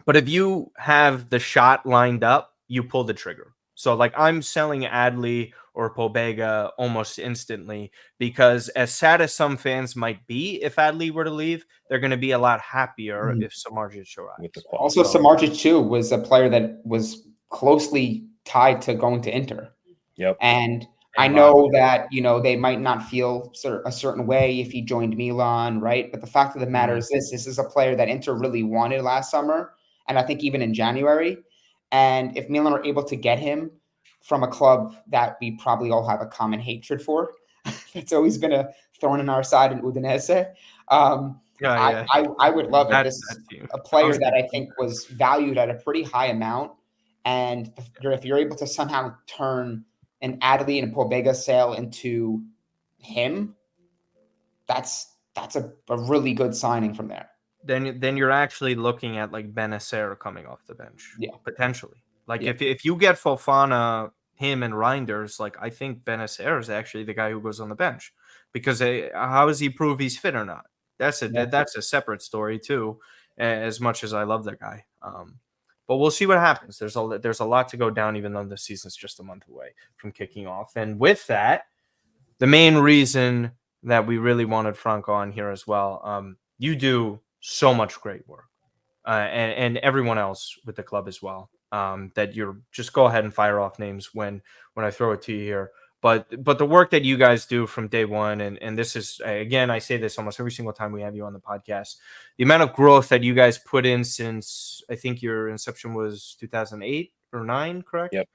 But if you have the shot lined up, you pull the trigger. So like I'm selling Adley or Pobega almost instantly, because as sad as some fans might be if Adley were to leave, they're going to be a lot happier if Samardzic arrives. With the Also, So- Smardzic too was a player that was closely tied to going to Inter. Yep. And I And know that, they might not feel a certain way if he joined Milan, right? But the fact of the matter is this is a player that Inter really wanted last summer, and I think even in January. And if Milan are able to get him from a club that we probably all have a common hatred for, it's always been a thorn in our side in Udinese. I would love it. This is a player that I think was valued at a pretty high amount. And if you're able to somehow turn an Adley and a Pobega sale into him, that's a really good signing from there. Then you're actually looking at like Benacer coming off the bench, potentially. Like Yeah. if you get Fofana, him and Reinders, like I think Benacer is actually the guy who goes on the bench, because how does he prove he's fit or not? That's a separate story too. As much as I love the guy, but we'll see what happens. There's a lot to go down, even though the season's just a month away from kicking off. And with that, the main reason that we really wanted Franco on here as well, you do so much great work, and everyone else with the club as well. That you're just go ahead and fire off names when I throw it to you here. But the work that you guys do from day one, and this is, again, I say this almost every single time we have you on the podcast, the amount of growth that you guys put in since I think your inception was 2008 or 9, correct? Yep.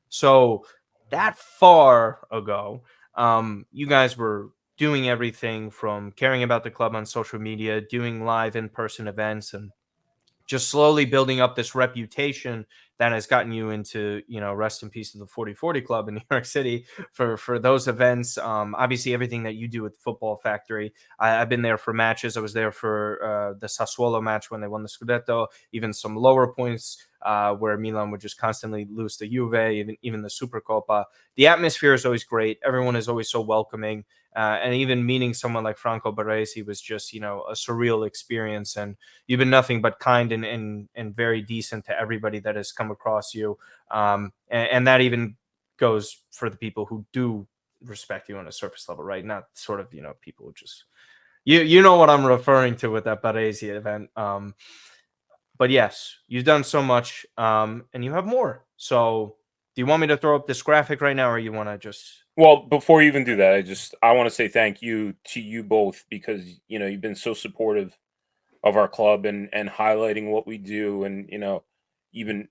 So that far ago, you guys were doing everything from caring about the club on social media, doing live in-person events, and just slowly building up this reputation that has gotten you into, rest in peace to the 40/40 Club in New York City for those events. Obviously, everything that you do with Football Factory. I've been there for matches. I was there for the Sassuolo match when they won the Scudetto, even some lower points where Milan would just constantly lose to Juve, even the Supercoppa. The atmosphere is always great. Everyone is always so welcoming. And even meeting someone like Franco Baresi was just, a surreal experience. And you've been nothing but kind and very decent to everybody that has come across you. And that even goes for the people who do respect you on a surface level, right? Not sort of, people who just, you know what I'm referring to with that Baresi event. But yes, you've done so much, and you have more. So do you want me to throw up this graphic right now, or you want to just... Well, before you even do that, I want to say thank you to you both, because you've been so supportive of our club and highlighting what we do, and even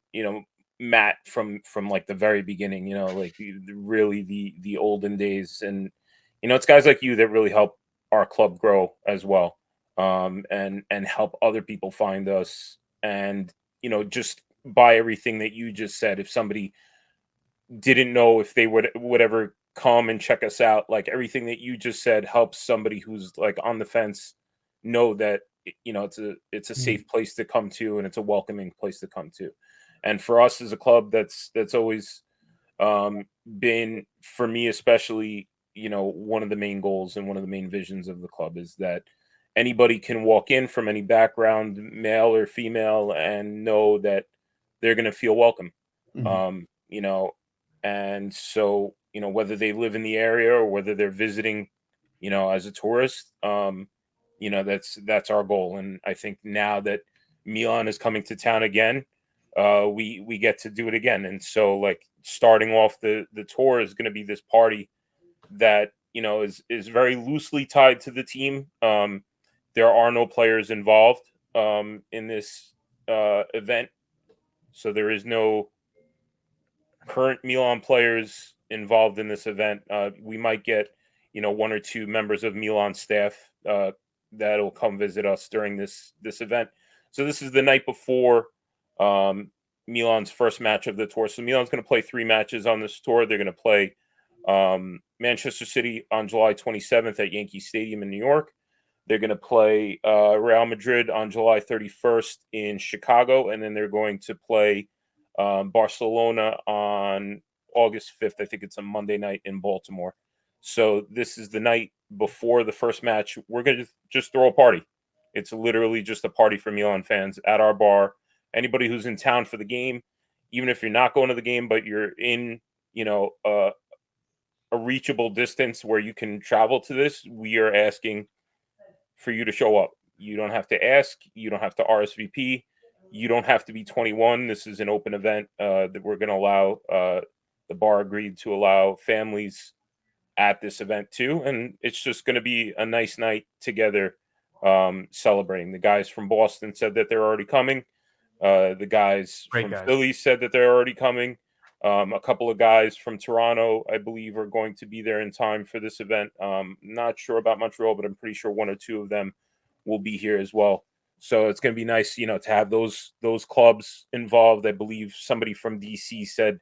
Matt from like the very beginning, like really the olden days, and it's guys like you that really help our club grow as well, and help other people find us, and just by everything that you just said, if somebody didn't know if they would ever come and check us out, like everything that you just said helps somebody who's like on the fence know that it's a safe place to come to, and it's a welcoming place to come to. And for us as a club, that's always been, for me especially, one of the main goals and one of the main visions of the club is that anybody can walk in from any background, male or female, and know that they're going to feel welcome. And so, whether they live in the area or whether they're visiting as a tourist. That's our goal. And I think now that Milan is coming to town again, we get to do it again. And so, like, starting off the tour is going to be this party that is very loosely tied to the team. There are no players involved in this event, so there is no current Milan players involved in this event. We might get one or two members of Milan staff that'll come visit us during this event. So this is the night before Milan's first match of the tour. So Milan's going to play 3 matches on this tour. They're going to play Manchester City on July 27th at Yankee Stadium in New York. They're going to play Real Madrid on July 31st in Chicago, and then they're going to play Barcelona on August 5th. I think it's a Monday night in Baltimore. So this is the night before the first match. We're going to just throw a party. It's literally just a party for Milan fans at our bar. Anybody who's in town for the game, even if you're not going to the game, but you're in, a reachable distance where you can travel to this, we are asking for you to show up. You don't have to ask. You don't have to RSVP. You don't have to be 21. This is an open event that we're going to allow. The bar agreed to allow families at this event too. And it's just going to be a nice night together celebrating. The guys from Boston said that they're already coming. The guys from Philly said that they're already coming. A couple of guys from Toronto, I believe, are going to be there in time for this event. Not sure about Montreal, but I'm pretty sure 1 or 2 of them will be here as well. So it's going to be nice, to have those clubs involved. I believe somebody from DC said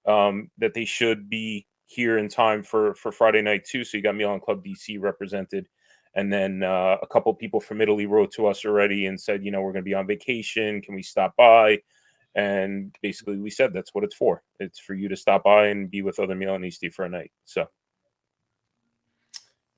that they should be here in time for Friday night too. So you got Milan Club DC represented. And then a couple of people from Italy wrote to us already and said, we're going to be on vacation. Can we stop by? And basically we said that's what it's for. It's for you to stop by and be with other Milanisti for a night. So.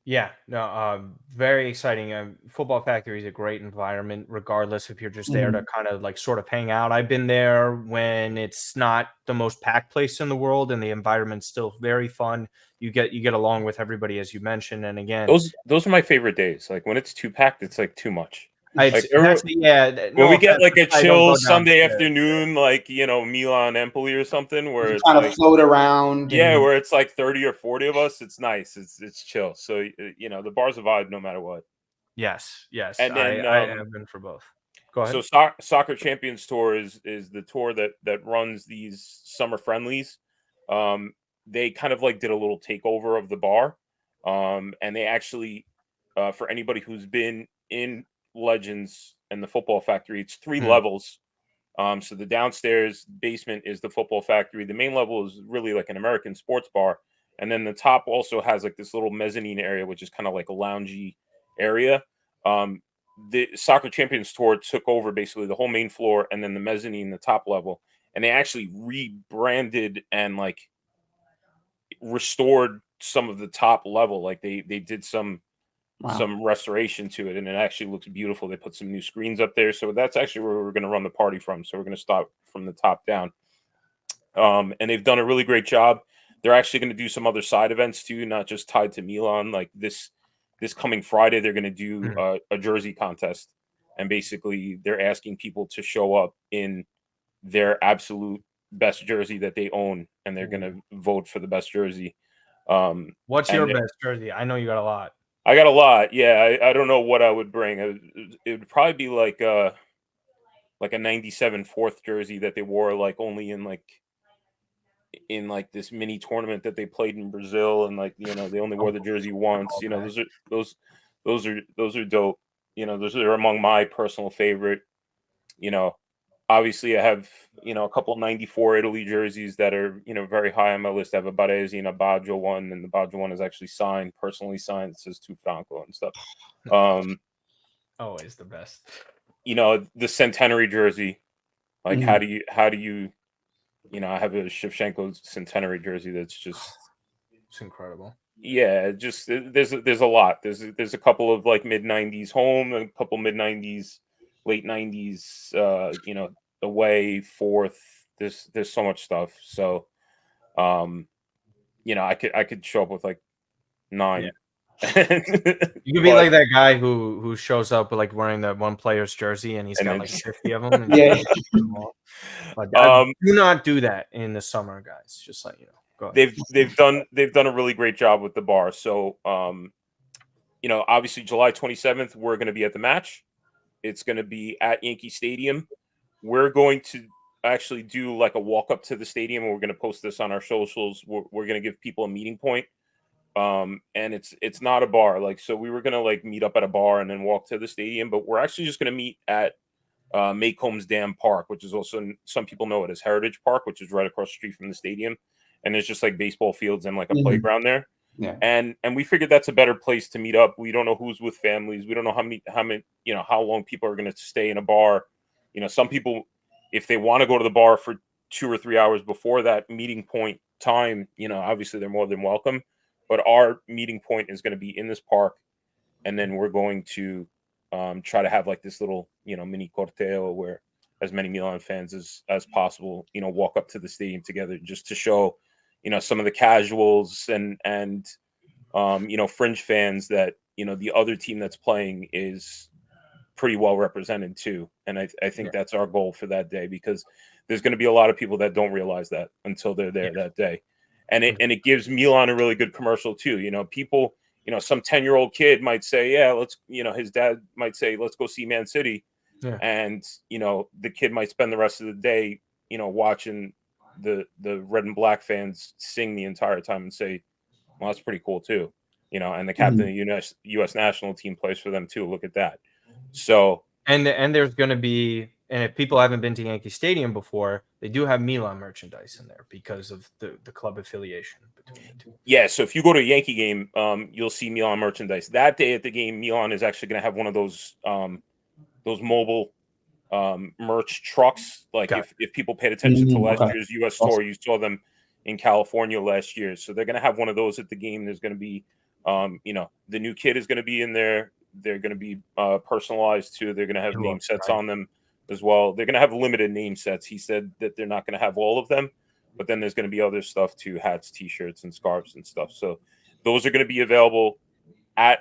Yeah, no, very exciting. Football Factory is a great environment, regardless if you're just there to kind of like sort of hang out. I've been there when it's not the most packed place in the world, and the environment's still very fun. You get along with everybody, as you mentioned, and again, those are my favorite days. Like when it's too packed, it's like too much. When we get like a chill Sunday afternoon, like Milan Empoli or something, where it's kind of float around. Where it's like 30 or 40 of us. It's nice. It's chill. So the bar's a vibe no matter what. Yes. And then I have been for both. Go ahead. So Soccer Champions Tour is the tour that runs these summer friendlies. They kind of like did a little takeover of the bar, and they actually, for anybody who's been in Legends and the Football Factory, it's 3 levels. So the downstairs basement is the Football Factory. The main level is really like an American sports bar. And then the top also has like this little mezzanine area, which is kind of like a loungy area. The Soccer Champions Tour took over basically the whole main floor and then the mezzanine, the top level. And they actually rebranded and like restored some of the top level. Like they did some restoration to it, and it actually looks beautiful. They put some new screens up there, so that's actually where we're going to run the party from. So we're going to start from the top down, and they've done a really great job. They're actually going to do some other side events too, not just tied to Milan. Like this coming Friday, they're going to do a jersey contest, and basically they're asking people to show up in their absolute best jersey that they own, and they're going to vote for the best jersey. What's your best jersey? I know you got a lot. I got a lot. Yeah, I don't know what I would bring. It would probably be like a 97 fourth jersey that they wore like only in this mini tournament that they played in Brazil, and like they only wore the jersey once. Those are dope. Those are among my personal favorite. Obviously I have a couple 94 Italy jerseys that are very high on my list. I have a Baresi and a Baggio one, and the Baggio one is actually personally signed. It says to Franco and stuff. Always the best. The centenary jersey. Like how do you I have a Shevchenko centenary jersey that's just it's incredible. Yeah, just there's a lot. There's a couple of like mid 90s home, a couple mid 90s, late 90s away, fourth. There's so much stuff. So I could show up with like 9. You could be like that guy who shows up like wearing that one player's jersey and he's got like 50 of them. And Yeah. But do not do that in the summer, guys. Just let you know. Go ahead. They've done a really great job with the bar. So obviously July 27th, we're going to be at the match. It's going to be at Yankee Stadium. We're going to actually do like a walk up to the stadium. We're going to post this on our socials. We're going to give people a meeting point. And it's not a bar. Like, so we were going to like meet up at a bar and then walk to the stadium, but we're actually just going to meet at Maycombs Dam Park, which is also, some people know it as Heritage Park, which is right across the street from the stadium. And there's just like baseball fields and like a playground there. Yeah. And we figured that's a better place to meet up. We don't know who's with families. We don't know how many, how long people are going to stay in a bar. Some people, if they want to go to the bar for 2 or 3 hours before that meeting point time, obviously they're more than welcome. But our meeting point is going to be in this park. And then we're going to try to have like this little, mini corteo where as many Milan fans as possible, walk up to the stadium together just to show, some of the casuals and fringe fans that, the other team that's playing is pretty well represented too. And I think that's our goal for that day, because there's going to be a lot of people that don't realize that until they're there that day. And it gives Milan a really good commercial too. People, some 10-year-old kid might say, yeah, let's, his dad might say, let's go see Man City. Yeah. And, the kid might spend the rest of the day, watching the red and black fans sing the entire time and say, well, that's pretty cool too. And the captain of the U.S. national team plays for them too. Look at that. So, and there's going to be, and if people haven't been to Yankee Stadium before, they do have Milan merchandise in there because of the club affiliation between the two. Yeah, so if you go to a Yankee game, you'll see Milan merchandise. That day at the game, Milan is actually going to have one of those mobile merch trucks. Like if people paid attention to last year's U.S. tour, you saw them in California last year. So they're going to have one of those at the game. There's going to be, the new kid is going to be in there. They're going to be personalized too. They're going to have name sets on them as well. They're going to have limited name sets. He said that they're not going to have all of them, but then there's going to be other stuff too, hats, T-shirts, and scarves and stuff. So those are going to be available at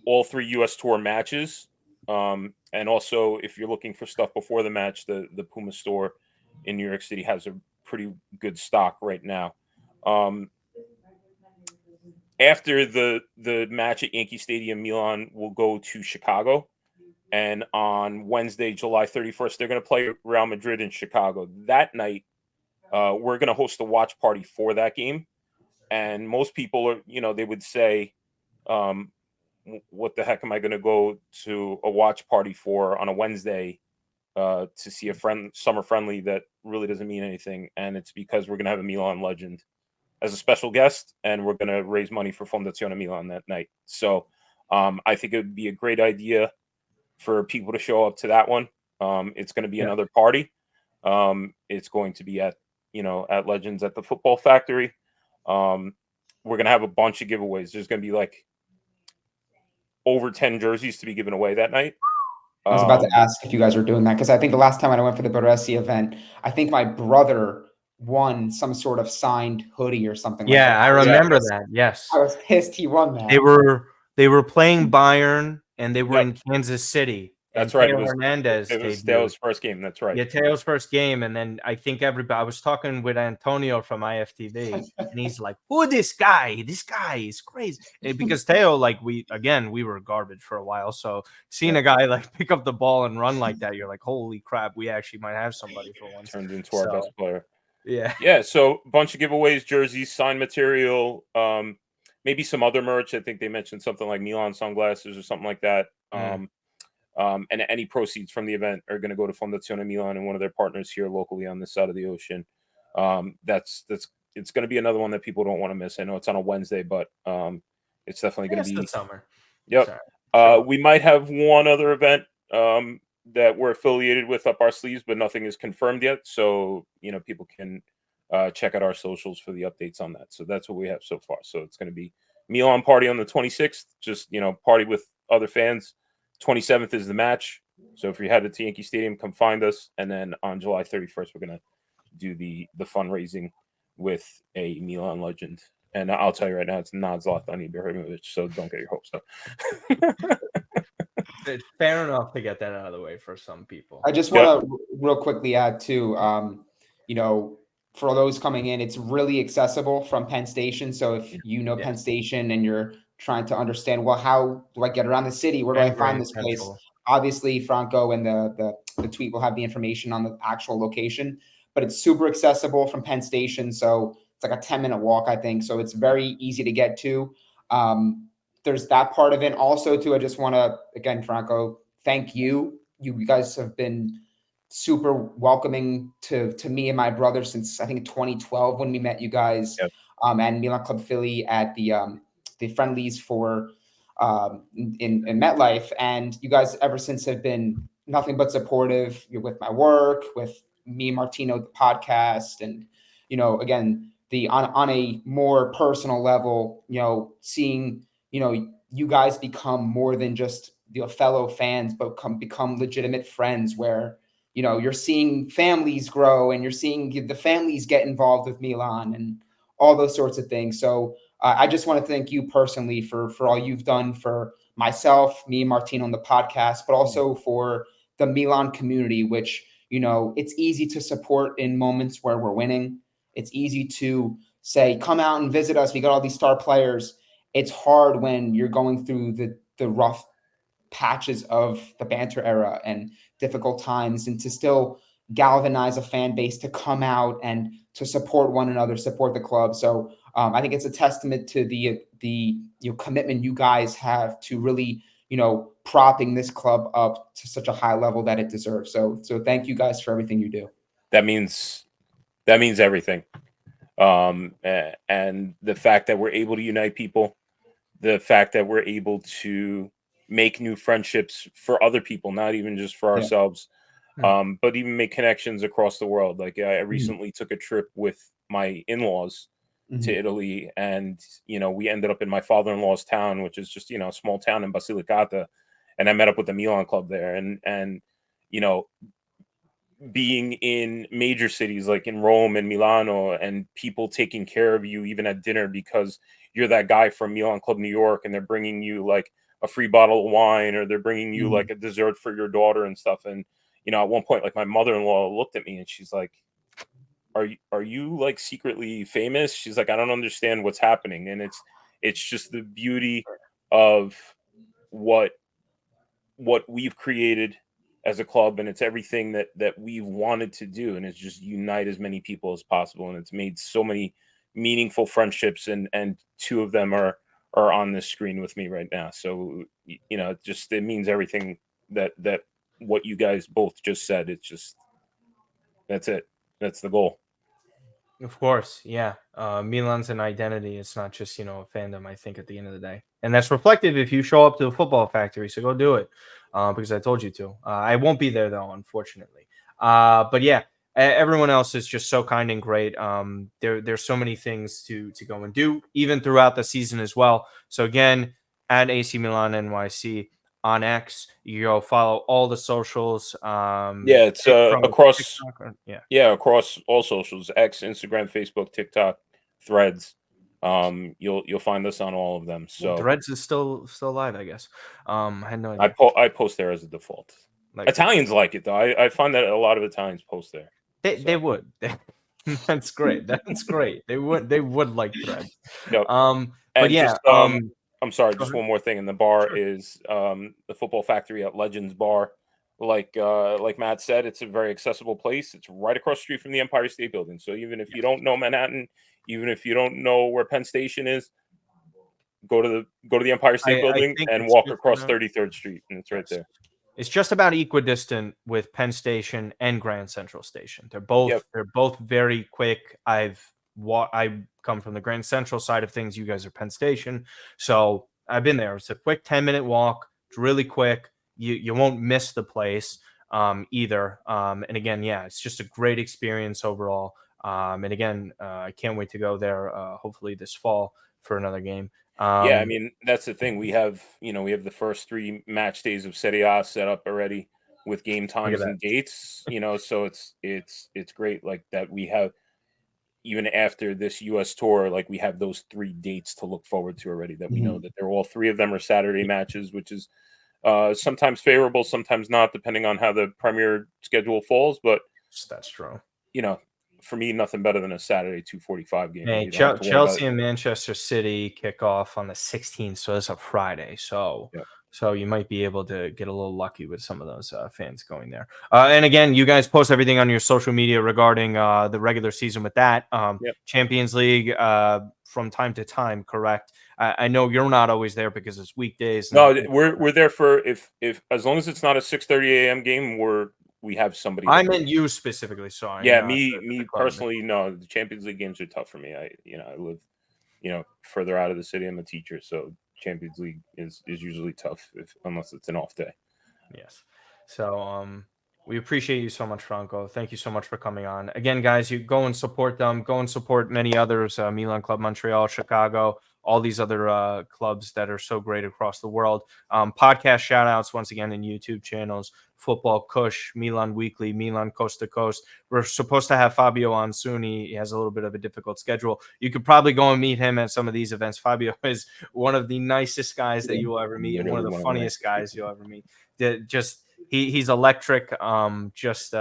all 3 U.S. Tour matches. And also, if you're looking for stuff before the match, the Puma store in New York City has a pretty good stock right now. After the match at Yankee Stadium, Milan will go to Chicago. And on Wednesday, July 31st, they're going to play Real Madrid in Chicago. That night, we're going to host a watch party for that game. And most people are, they would say, what the heck am I going to go to a watch party for on a Wednesday to see a summer friendly that really doesn't mean anything? And it's because we're going to have a Milan legend as a special guest, and we're going to raise money for Fondazione Milan that night. So I think it would be a great idea for people to show up to that one. It's going to be another party. It's going to be at Legends at the Football Factory. We're going to have a bunch of giveaways. There's going to be like over 10 jerseys to be given away that night. I was about to ask if you guys were doing that, because I think the last time I went for the Baresi event, I think my brother won some sort of signed hoodie or something. Yeah, like that. I remember that. Yes, I was pissed he won that. They were playing Bayern and they were in Kansas City. That's right. Teo Hernandez. It was Teo's first game. That's right. Yeah, Teo's first game, and then I think everybody. I was talking with Antonio from IFTV, and he's like, "Who this guy? This guy is crazy." Because Teo, like we were garbage for a while, so seeing a guy like pick up the ball and run like that, you're like, "Holy crap, we actually might have somebody for once." Turned into our best player. Yeah. So a bunch of giveaways, jerseys, signed material, maybe some other merch. I think they mentioned something like Milan sunglasses or something like that. And any proceeds from the event are going to go to Fondazione Milan and one of their partners here locally on this side of the ocean. It's going to be another one that people don't want to miss. I know it's on a Wednesday, but it's definitely going to be the summer. Yep. We might have one other event that we're affiliated with up our sleeves, but nothing is confirmed yet. So, people can check out our socials for the updates on that. So that's what we have so far. So it's going to be Milan party on the 26th, just, party with other fans. 27th is the match. So if you're headed to Yankee Stadium, come find us. And then on July 31st, we're going to do the fundraising with a Milan legend And I'll tell you right now, it's not Zlatan Ibrahimovic, so don't get your hopes up. It's fair enough to get that out of the way for some people. I just want to real quickly add too, you know, for those coming in, it's really accessible from Penn Station. So if you know Penn Station and you're trying to understand, well, how do I get around the city? Where do I find this place? Obviously, Franco and the tweet will have the information on the actual location, but it's super accessible from Penn Station. So it's like a 10-minute walk, I think. So it's very easy to get to. There's that part of it. Also, too, I just want to, again, Franco, thank you. You guys have been super welcoming to me and my brother since I think 2012 when we met you guys and Milan Club Philly at the friendlies for in MetLife, and you guys ever since have been nothing but supportive. You're with my work, with me, Martino, the podcast, and again the on a more personal level, seeing you guys become more than just fellow fans, but become legitimate friends where you're seeing families grow and you're seeing the families get involved with Milan and all those sorts of things. So I just want to thank you personally for all you've done for myself, me, Martino, on the podcast, but also for the Milan community, which, it's easy to support in moments where we're winning. It's easy to say, come out and visit us. We got all these star players. It's hard when you're going through the rough patches of the banter era and difficult times, and to still galvanize a fan base to come out and to support one another, support the club. So I think it's a testament to the commitment you guys have to really propping this club up to such a high level that it deserves. So thank you guys for everything you do. That means everything. And the fact that we're able to unite people, the fact that we're able to make new friendships for other people, not even just for ourselves, but even make connections across the world. Like I recently took a trip with my in-laws to Italy, and we ended up in my father-in-law's town, which is just a small town in Basilicata, and I met up with the Milan club there, and being in major cities like in Rome and Milano, and people taking care of you even at dinner because you're that guy from Milan Club New York, and they're bringing you like a free bottle of wine, or they're bringing you like a dessert for your daughter and stuff. And at one point, like my mother-in-law looked at me and she's like, are you like secretly famous? She's like, I don't understand what's happening. And it's just the beauty of what we've created as a club, and it's everything that we've wanted to do, and it's just unite as many people as possible, and it's made so many meaningful friendships, and two of them are on this screen with me right now. So it means everything that what you guys both just said. It's just that's the goal. Of course, yeah. Milan's an identity. It's not just a fandom, I think, at the end of the day, and that's reflective if you show up to the football factory. So go do it, because I told you to. I won't be there though, unfortunately. But yeah, everyone else is just so kind and great. There's so many things to go and do, even throughout the season as well. So again, at AC Milan NYC on X, you go follow all the socials. It's across TikTok, across all socials: X, Instagram, Facebook, TikTok, Threads. You'll find us on all of them. So Threads is still live, I guess. I had no idea. I post there as a default. Italians like it though. I find that a lot of Italians post there. They would. That's great. That's great. They would like Threads. Yep. But yeah. Just, I'm sorry. Just one more thing. And the bar is the Football Factory at Legends Bar. Like Matt said, it's a very accessible place. It's right across the street from the Empire State Building. So even if you don't know Manhattan, even if you don't know where Penn Station is, go to the Empire State Building and walk across 33rd Street, and it's right there. It's just about equidistant with Penn Station and Grand Central Station. They're both very quick. I come from the Grand Central side of things. You guys are Penn Station, so I've been there. It's a quick 10-minute walk. It's really quick. You won't miss the place either. And again, it's just a great experience overall. And again, I can't wait to go there. Hopefully this fall for another game. I mean, that's the thing. We have the first 3 match days of Serie A set up already with game times and dates. So it's great like that. We have even after this U.S. tour, like we have those 3 dates to look forward to already. That we know that they're all 3 of them are Saturday matches, which is sometimes favorable, sometimes not, depending on how the Premier schedule falls. But That's true. you know, for me, nothing better than a Saturday 2:45 game. Hey, You don't have to worry about Chelsea it. and Manchester City kick off on the 16th, so it's a Friday. So, Yep. so you might be able to get a little lucky with some of those fans going there. And again, you guys post everything on your social media regarding the regular season with that Yep. Champions League from time to time. Correct? I know you're not always there because it's weekdays. No, we're there for if as long as it's not a 6:30 a.m. game, we have somebody. I That meant you specifically. Sorry. Yeah, not me the club. personally, no. The Champions League games are tough for me. I live, further out of the city. I'm a teacher, so Champions League is usually tough unless it's an off day. Yes. So we appreciate you so much, Franco. Thank you so much for coming on. Again, guys, you go and support them. Go and support many others, Milan Club Montreal, Chicago, all these other clubs that are so great across the world. Podcast shout outs once again in YouTube channels, Football Kush, Milan Weekly, Milan Coast to Coast. We're supposed to have Fabio on soon. He has a little bit of a difficult schedule. You could probably go and meet him at some of these events. Fabio is one of the nicest guys that you will ever meet and one of the funniest guys you'll ever meet. He's electric. Just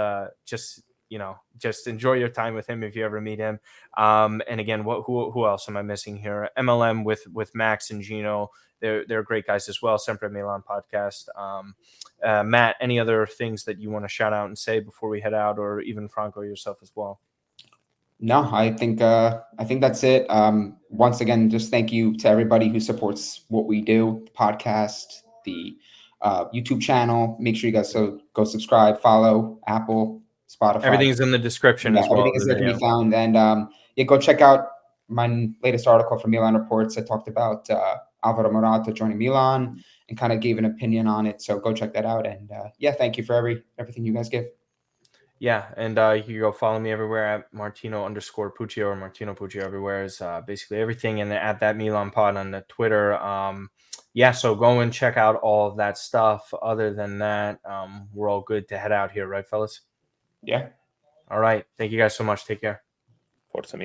enjoy your time with him if you ever meet him. And again, who else am I missing here? MLM with Max and Gino. They're great guys as well. Sempre Milan podcast. Matt, any other things that you want to shout out and say before we head out, or even Franco yourself as well? No, I think that's it. Once again, just thank you to everybody who supports what we do, the podcast, the YouTube channel. Make sure you guys go subscribe, follow Apple, Spotify. Everything's in the description as well. Everything is there to be found. And go check out my latest article from Milan Reports. I talked about Alvaro Morata joining Milan and kind of gave an opinion on it. So go check that out. And thank you for everything you guys give. Yeah, and you can go follow me everywhere at Martino_Puccio or Martino Puccio everywhere is basically everything, and at that Milan Pod on the Twitter. So go and check out all of that stuff. Other than that, we're all good to head out here, right, fellas? Yeah. All right. Thank you guys so much. Take care. Forza Milan.